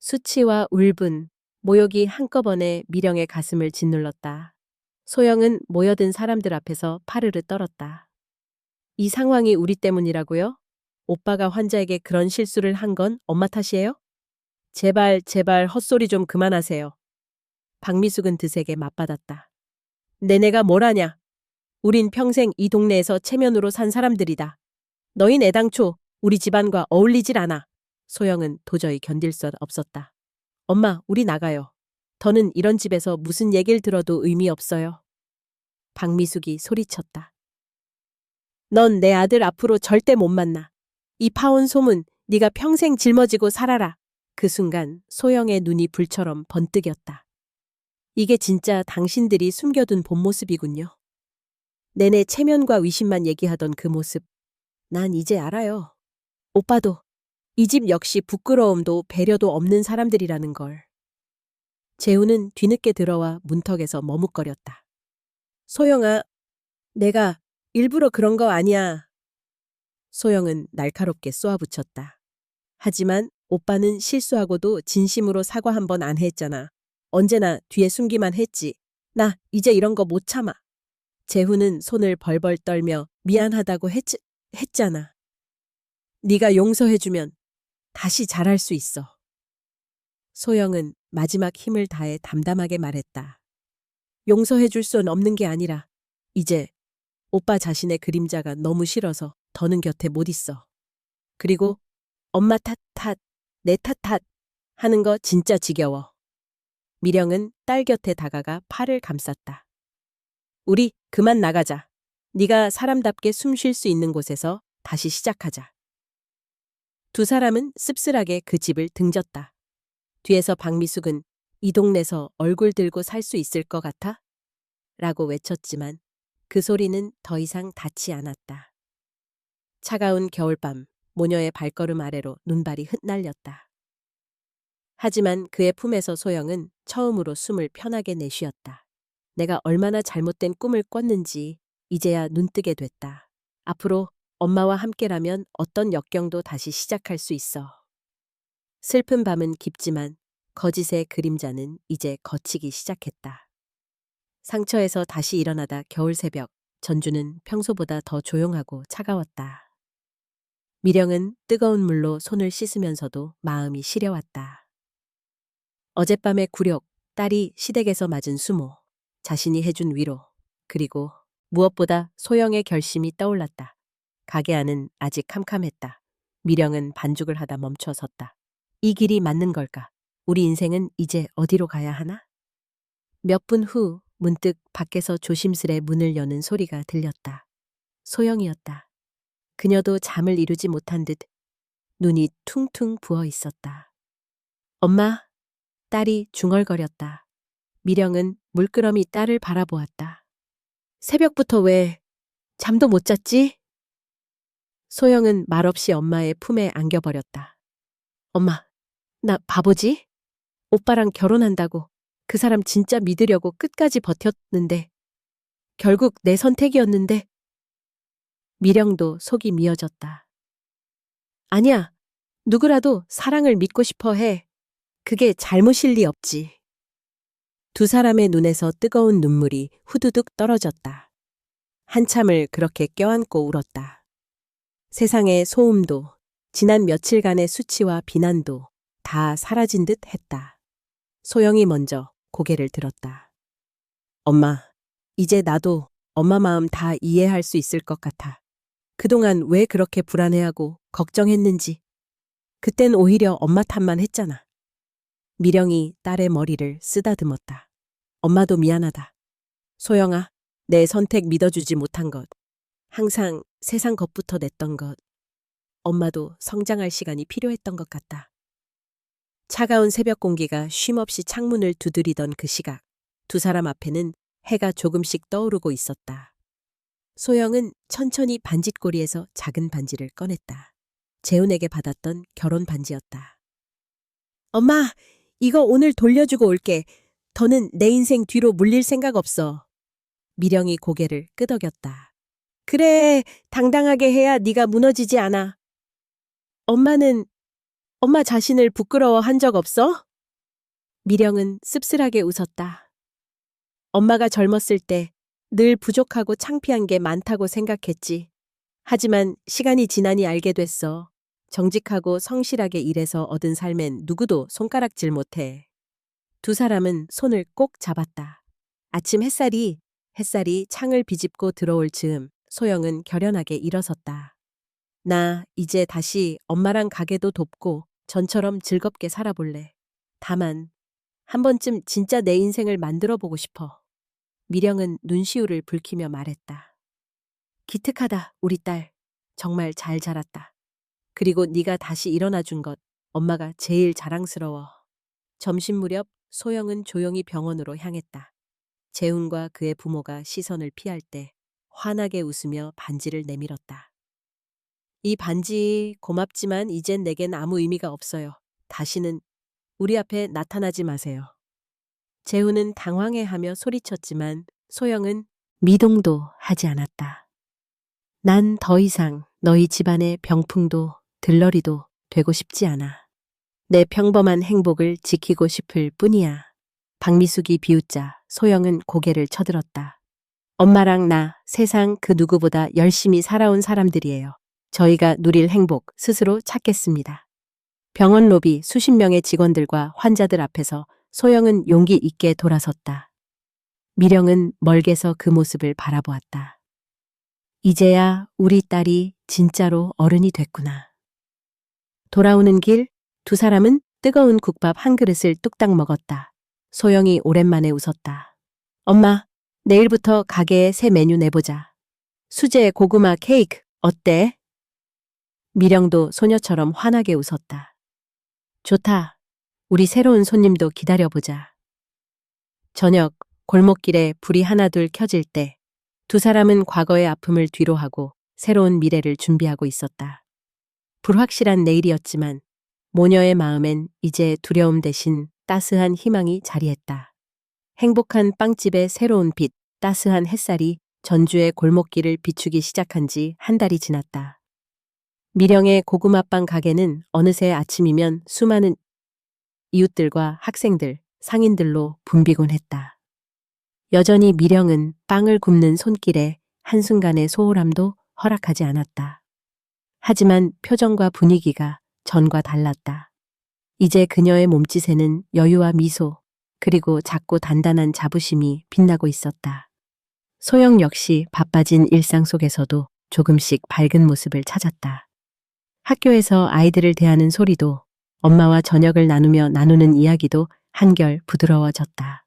수치와 울분, 모욕이 한꺼번에 미령의 가슴을 짓눌렀다. 소영은 모여든 사람들 앞에서 파르르 떨었다. 이 상황이 우리 때문이라고요? 오빠가 환자에게 그런 실수를 한 건 엄마 탓이에요? 제발 제발 헛소리 좀 그만하세요. 박미숙은 드세게 맞받았다. 내내가 뭘 아냐? 우린 평생 이 동네에서 체면으로 산 사람들이다. 너흰 애당초 우리 집안과 어울리질 않아. 소영은 도저히 견딜 수 없었다. 엄마, 우리 나가요. 더는 이런 집에서 무슨 얘기를 들어도 의미 없어요. 박미숙이 소리쳤다. 넌 내 아들 앞으로 절대 못 만나. 이 파혼 소문 네가 평생 짊어지고 살아라. 그 순간 소영의 눈이 불처럼 번뜩였다. 이게 진짜 당신들이 숨겨둔 본 모습이군요. 내내 체면과 위신만 얘기하던 그 모습. 난 이제 알아요. 오빠도 이 집 역시 부끄러움도 배려도 없는 사람들이라는 걸. 재훈은 뒤늦게 들어와 문턱에서 머뭇거렸다. 소영아, 내가 일부러 그런 거 아니야. 소영은 날카롭게 쏘아붙였다. 하지만 오빠는 실수하고도 진심으로 사과 한 번 안 했잖아. 언제나 뒤에 숨기만 했지. 나 이제 이런 거 못 참아. 재훈은 손을 벌벌 떨며 미안하다고 했잖아. 네가 용서해주면 다시 잘할 수 있어. 소영은 마지막 힘을 다해 담담하게 말했다. 용서해줄 순 없는 게 아니라 이제 오빠 자신의 그림자가 너무 싫어서 더는 곁에 못 있어. 그리고 엄마 탓, 내 탓 하는 거 진짜 지겨워. 미령은 딸 곁에 다가가 팔을 감쌌다. 우리 그만 나가자. 네가 사람답게 숨 쉴 수 있는 곳에서 다시 시작하자. 두 사람은 씁쓸하게 그 집을 등졌다. 뒤에서 박미숙은 이 동네서 얼굴 들고 살 수 있을 것 같아? 라고 외쳤지만 그 소리는 더 이상 닿지 않았다. 차가운 겨울밤, 모녀의 발걸음 아래로 눈발이 흩날렸다. 하지만 그의 품에서 소영은 처음으로 숨을 편하게 내쉬었다. 내가 얼마나 잘못된 꿈을 꿨는지 이제야 눈뜨게 됐다. 앞으로 엄마와 함께라면 어떤 역경도 다시 시작할 수 있어. 슬픈 밤은 깊지만 거짓의 그림자는 이제 걷히기 시작했다. 상처에서 다시 일어나다 겨울 새벽, 전주는 평소보다 더 조용하고 차가웠다. 미령은 뜨거운 물로 손을 씻으면서도 마음이 시려왔다. 어젯밤의 굴욕, 딸이 시댁에서 맞은 수모, 자신이 해준 위로, 그리고 무엇보다 소영의 결심이 떠올랐다. 가게 안은 아직 캄캄했다. 미령은 반죽을 하다 멈춰 섰다. 이 길이 맞는 걸까? 우리 인생은 이제 어디로 가야 하나? 몇 분 후 문득 밖에서 조심스레 문을 여는 소리가 들렸다. 소영이었다. 그녀도 잠을 이루지 못한 듯 눈이 퉁퉁 부어 있었다. 엄마, 딸이 중얼거렸다. 미령은 물끄러미 딸을 바라보았다. 새벽부터 왜 잠도 못 잤지? 소영은 말없이 엄마의 품에 안겨버렸다. 엄마, 나 바보지? 오빠랑 결혼한다고 그 사람 진짜 믿으려고 끝까지 버텼는데 결국 내 선택이었는데 미령도 속이 미어졌다. 아니야. 누구라도 사랑을 믿고 싶어 해. 그게 잘못일 리 없지. 두 사람의 눈에서 뜨거운 눈물이 후두둑 떨어졌다. 한참을 그렇게 껴안고 울었다. 세상의 소음도 지난 며칠간의 수치와 비난도 다 사라진 듯 했다. 소영이 먼저 고개를 들었다. 엄마, 이제 나도 엄마 마음 다 이해할 수 있을 것 같아. 그동안 왜 그렇게 불안해하고 걱정했는지. 그땐 오히려 엄마 탓만 했잖아. 미령이 딸의 머리를 쓰다듬었다. 엄마도 미안하다. 소영아, 내 선택 믿어주지 못한 것. 항상 세상 것부터 냈던 것. 엄마도 성장할 시간이 필요했던 것 같다. 차가운 새벽 공기가 쉼없이 창문을 두드리던 그 시각. 두 사람 앞에는 해가 조금씩 떠오르고 있었다. 소영은 천천히 반짓고리에서 작은 반지를 꺼냈다. 재훈에게 받았던 결혼 반지였다. 엄마, 이거 오늘 돌려주고 올게. 더는 내 인생 뒤로 물릴 생각 없어. 미령이 고개를 끄덕였다. 그래, 당당하게 해야 네가 무너지지 않아. 엄마는 엄마 자신을 부끄러워한 적 없어? 미령은 씁쓸하게 웃었다. 엄마가 젊었을 때 늘 부족하고 창피한 게 많다고 생각했지. 하지만 시간이 지나니 알게 됐어. 정직하고 성실하게 일해서 얻은 삶엔 누구도 손가락질 못해. 두 사람은 손을 꼭 잡았다. 아침 햇살이 창을 비집고 들어올 즈음 소영은 결연하게 일어섰다. 나 이제 다시 엄마랑 가게도 돕고 전처럼 즐겁게 살아볼래. 다만 한 번쯤 진짜 내 인생을 만들어 보고 싶어. 미령은 눈시울을 붉히며 말했다. 기특하다, 우리 딸. 정말 잘 자랐다. 그리고 네가 다시 일어나 준 것, 엄마가 제일 자랑스러워. 점심 무렵 소영은 조용히 병원으로 향했다. 재훈과 그의 부모가 시선을 피할 때 환하게 웃으며 반지를 내밀었다. 이 반지 고맙지만 이젠 내겐 아무 의미가 없어요. 다시는 우리 앞에 나타나지 마세요. 재훈은 당황해하며 소리쳤지만 소영은 미동도 하지 않았다. 난 더 이상 너희 집안의 병풍도 들러리도 되고 싶지 않아. 내 평범한 행복을 지키고 싶을 뿐이야. 박미숙이 비웃자 소영은 고개를 쳐들었다. 엄마랑 나 세상 그 누구보다 열심히 살아온 사람들이에요. 저희가 누릴 행복 스스로 찾겠습니다. 병원 로비 수십 명의 직원들과 환자들 앞에서 소영은 용기 있게 돌아섰다. 미령은 멀게서 그 모습을 바라보았다. 이제야 우리 딸이 진짜로 어른이 됐구나. 돌아오는 길 두 사람은 뜨거운 국밥 한 그릇을 뚝딱 먹었다. 소영이 오랜만에 웃었다. 엄마, 내일부터 가게에 새 메뉴 내보자. 수제 고구마 케이크 어때? 미령도 소녀처럼 환하게 웃었다. 좋다. 우리 새로운 손님도 기다려보자. 저녁 골목길에 불이 하나둘 켜질 때 두 사람은 과거의 아픔을 뒤로하고 새로운 미래를 준비하고 있었다. 불확실한 내일이었지만 모녀의 마음엔 이제 두려움 대신 따스한 희망이 자리했다. 행복한 빵집의 새로운 빛, 따스한 햇살이 전주의 골목길을 비추기 시작한 지 한 달이 지났다. 미령의 고구마빵 가게는 어느새 아침이면 수많은 이웃들과 학생들, 상인들로 붐비곤 했다. 여전히 미령은 빵을 굽는 손길에 한순간의 소홀함도 허락하지 않았다. 하지만 표정과 분위기가 전과 달랐다. 이제 그녀의 몸짓에는 여유와 미소, 그리고 작고 단단한 자부심이 빛나고 있었다. 소영 역시 바빠진 일상 속에서도 조금씩 밝은 모습을 찾았다. 학교에서 아이들을 대하는 소리도, 엄마와 저녁을 나누며 나누는 이야기도 한결 부드러워졌다.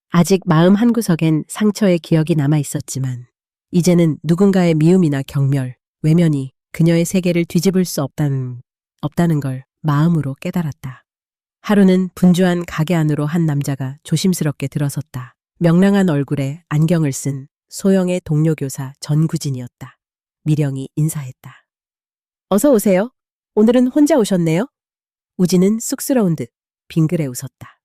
아직 마음 한구석엔 상처의 기억이 남아 있었지만 이제는 누군가의 미움이나 경멸, 외면이 그녀의 세계를 뒤집을 수 없다는 걸 마음으로 깨달았다. 하루는 분주한 가게 안으로 한 남자가 조심스럽게 들어섰다. 명랑한 얼굴에 안경을 쓴 소영의 동료 교사 전구진이었다. 미령이 인사했다. 어서 오세요. 오늘은 혼자 오셨네요? 우진은 쑥스러운 듯 빙그레 웃었다.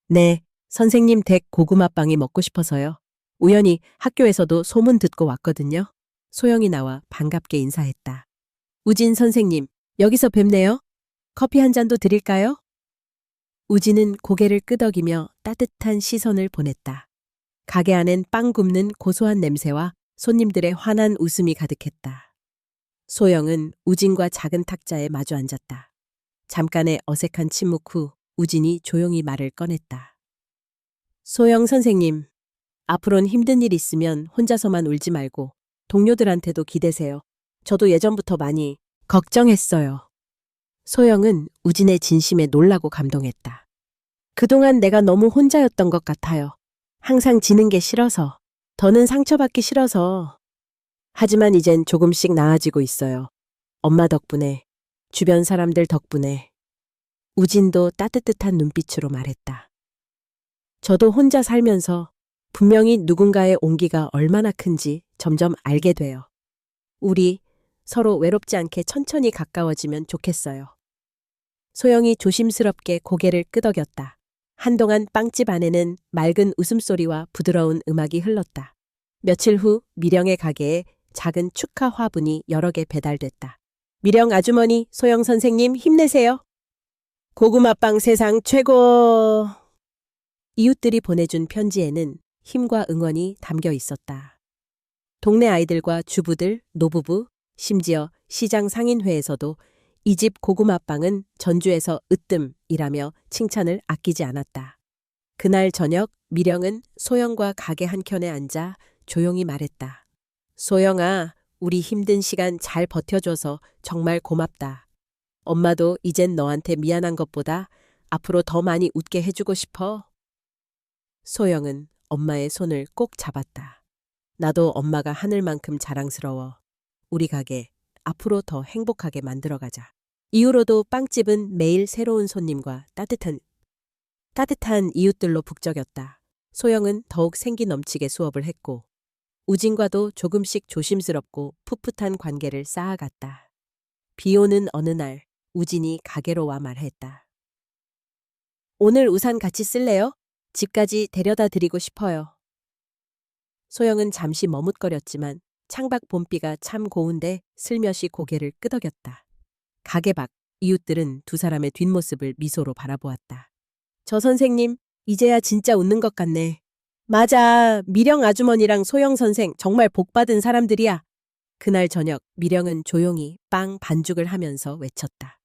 네, 선생님 댁 고구마빵이 먹고 싶어서요. 우연히 학교에서도 소문 듣고 왔거든요. 소영이 나와 반갑게 인사했다. 우진 선생님, 여기서 뵙네요. 커피 한 잔도 드릴까요? 우진은 고개를 끄덕이며 따뜻한 시선을 보냈다. 가게 안엔 빵 굽는 고소한 냄새와 손님들의 환한 웃음이 가득했다. 소영은 우진과 작은 탁자에 마주 앉았다. 잠깐의 어색한 침묵 후 우진이 조용히 말을 꺼냈다. 소영 선생님, 앞으론 힘든 일 있으면 혼자서만 울지 말고 동료들한테도 기대세요. 저도 예전부터 많이 걱정했어요. 소영은 우진의 진심에 놀라고 감동했다. 그동안 내가 너무 혼자였던 것 같아요. 항상 지는 게 싫어서, 더는 상처받기 싫어서. 하지만 이젠 조금씩 나아지고 있어요. 엄마 덕분에, 주변 사람들 덕분에. 우진도 따뜻한 눈빛으로 말했다. 저도 혼자 살면서 분명히 누군가의 온기가 얼마나 큰지 점점 알게 돼요. 우리 서로 외롭지 않게 천천히 가까워지면 좋겠어요. 소영이 조심스럽게 고개를 끄덕였다. 한동안 빵집 안에는 맑은 웃음소리와 부드러운 음악이 흘렀다. 며칠 후 미령의 가게에 작은 축하 화분이 여러 개 배달됐다. 미령 아주머니, 소영 선생님 힘내세요. 고구마빵 세상 최고! 이웃들이 보내준 편지에는 힘과 응원이 담겨 있었다. 동네 아이들과 주부들, 노부부, 심지어 시장 상인회에서도 이 집 고구마빵은 전주에서 으뜸이라며 칭찬을 아끼지 않았다. 그날 저녁 미령은 소영과 가게 한켠에 앉아 조용히 말했다. 소영아, 우리 힘든 시간 잘 버텨줘서 정말 고맙다. 엄마도 이젠 너한테 미안한 것보다 앞으로 더 많이 웃게 해주고 싶어. 소영은 엄마의 손을 꼭 잡았다. 나도 엄마가 하늘만큼 자랑스러워. 우리 가게 앞으로 더 행복하게 만들어가자. 이후로도 빵집은 매일 새로운 손님과 따뜻한 이웃들로 북적였다. 소영은 더욱 생기 넘치게 수업을 했고 우진과도 조금씩 조심스럽고 풋풋한 관계를 쌓아갔다. 비 오는 어느 날 우진이 가게로 와 말했다. 오늘 우산 같이 쓸래요? 집까지 데려다 드리고 싶어요. 소영은 잠시 머뭇거렸지만 창밖 봄비가 참 고운데 슬며시 고개를 끄덕였다. 가게 밖 이웃들은 두 사람의 뒷모습을 미소로 바라보았다. 저 선생님, 이제야 진짜 웃는 것 같네. 맞아, 미령 아주머니랑 소영 선생 정말 복받은 사람들이야. 그날 저녁 미령은 조용히 빵 반죽을 하면서 외쳤다.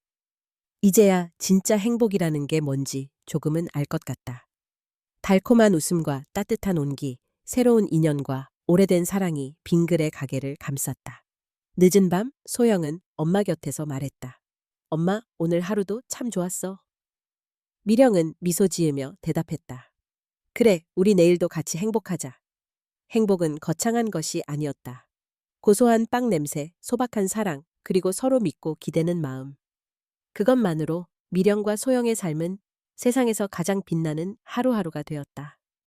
이제야 진짜 행복이라는 게 뭔지 조금은 알 것 같다. 달콤한 웃음과 따뜻한 온기, 새로운 인연과 오래된 사랑이 빙글의 가게를 감쌌다. 늦은 밤 소영은 엄마 곁에서 말했다. 엄마, 오늘 하루도 참 좋았어. 미령은 미소 지으며 대답했다. 그래, 우리 내일도 같이 행복하자. 행복은 거창한 것이 아니었다. 고소한 빵 냄새, 소박한 사랑, 그리고 서로 믿고 기대는 마음. 그것만으로 미령과 소영의 삶은 세상에서 가장 빛나는 하루하루가 되었다.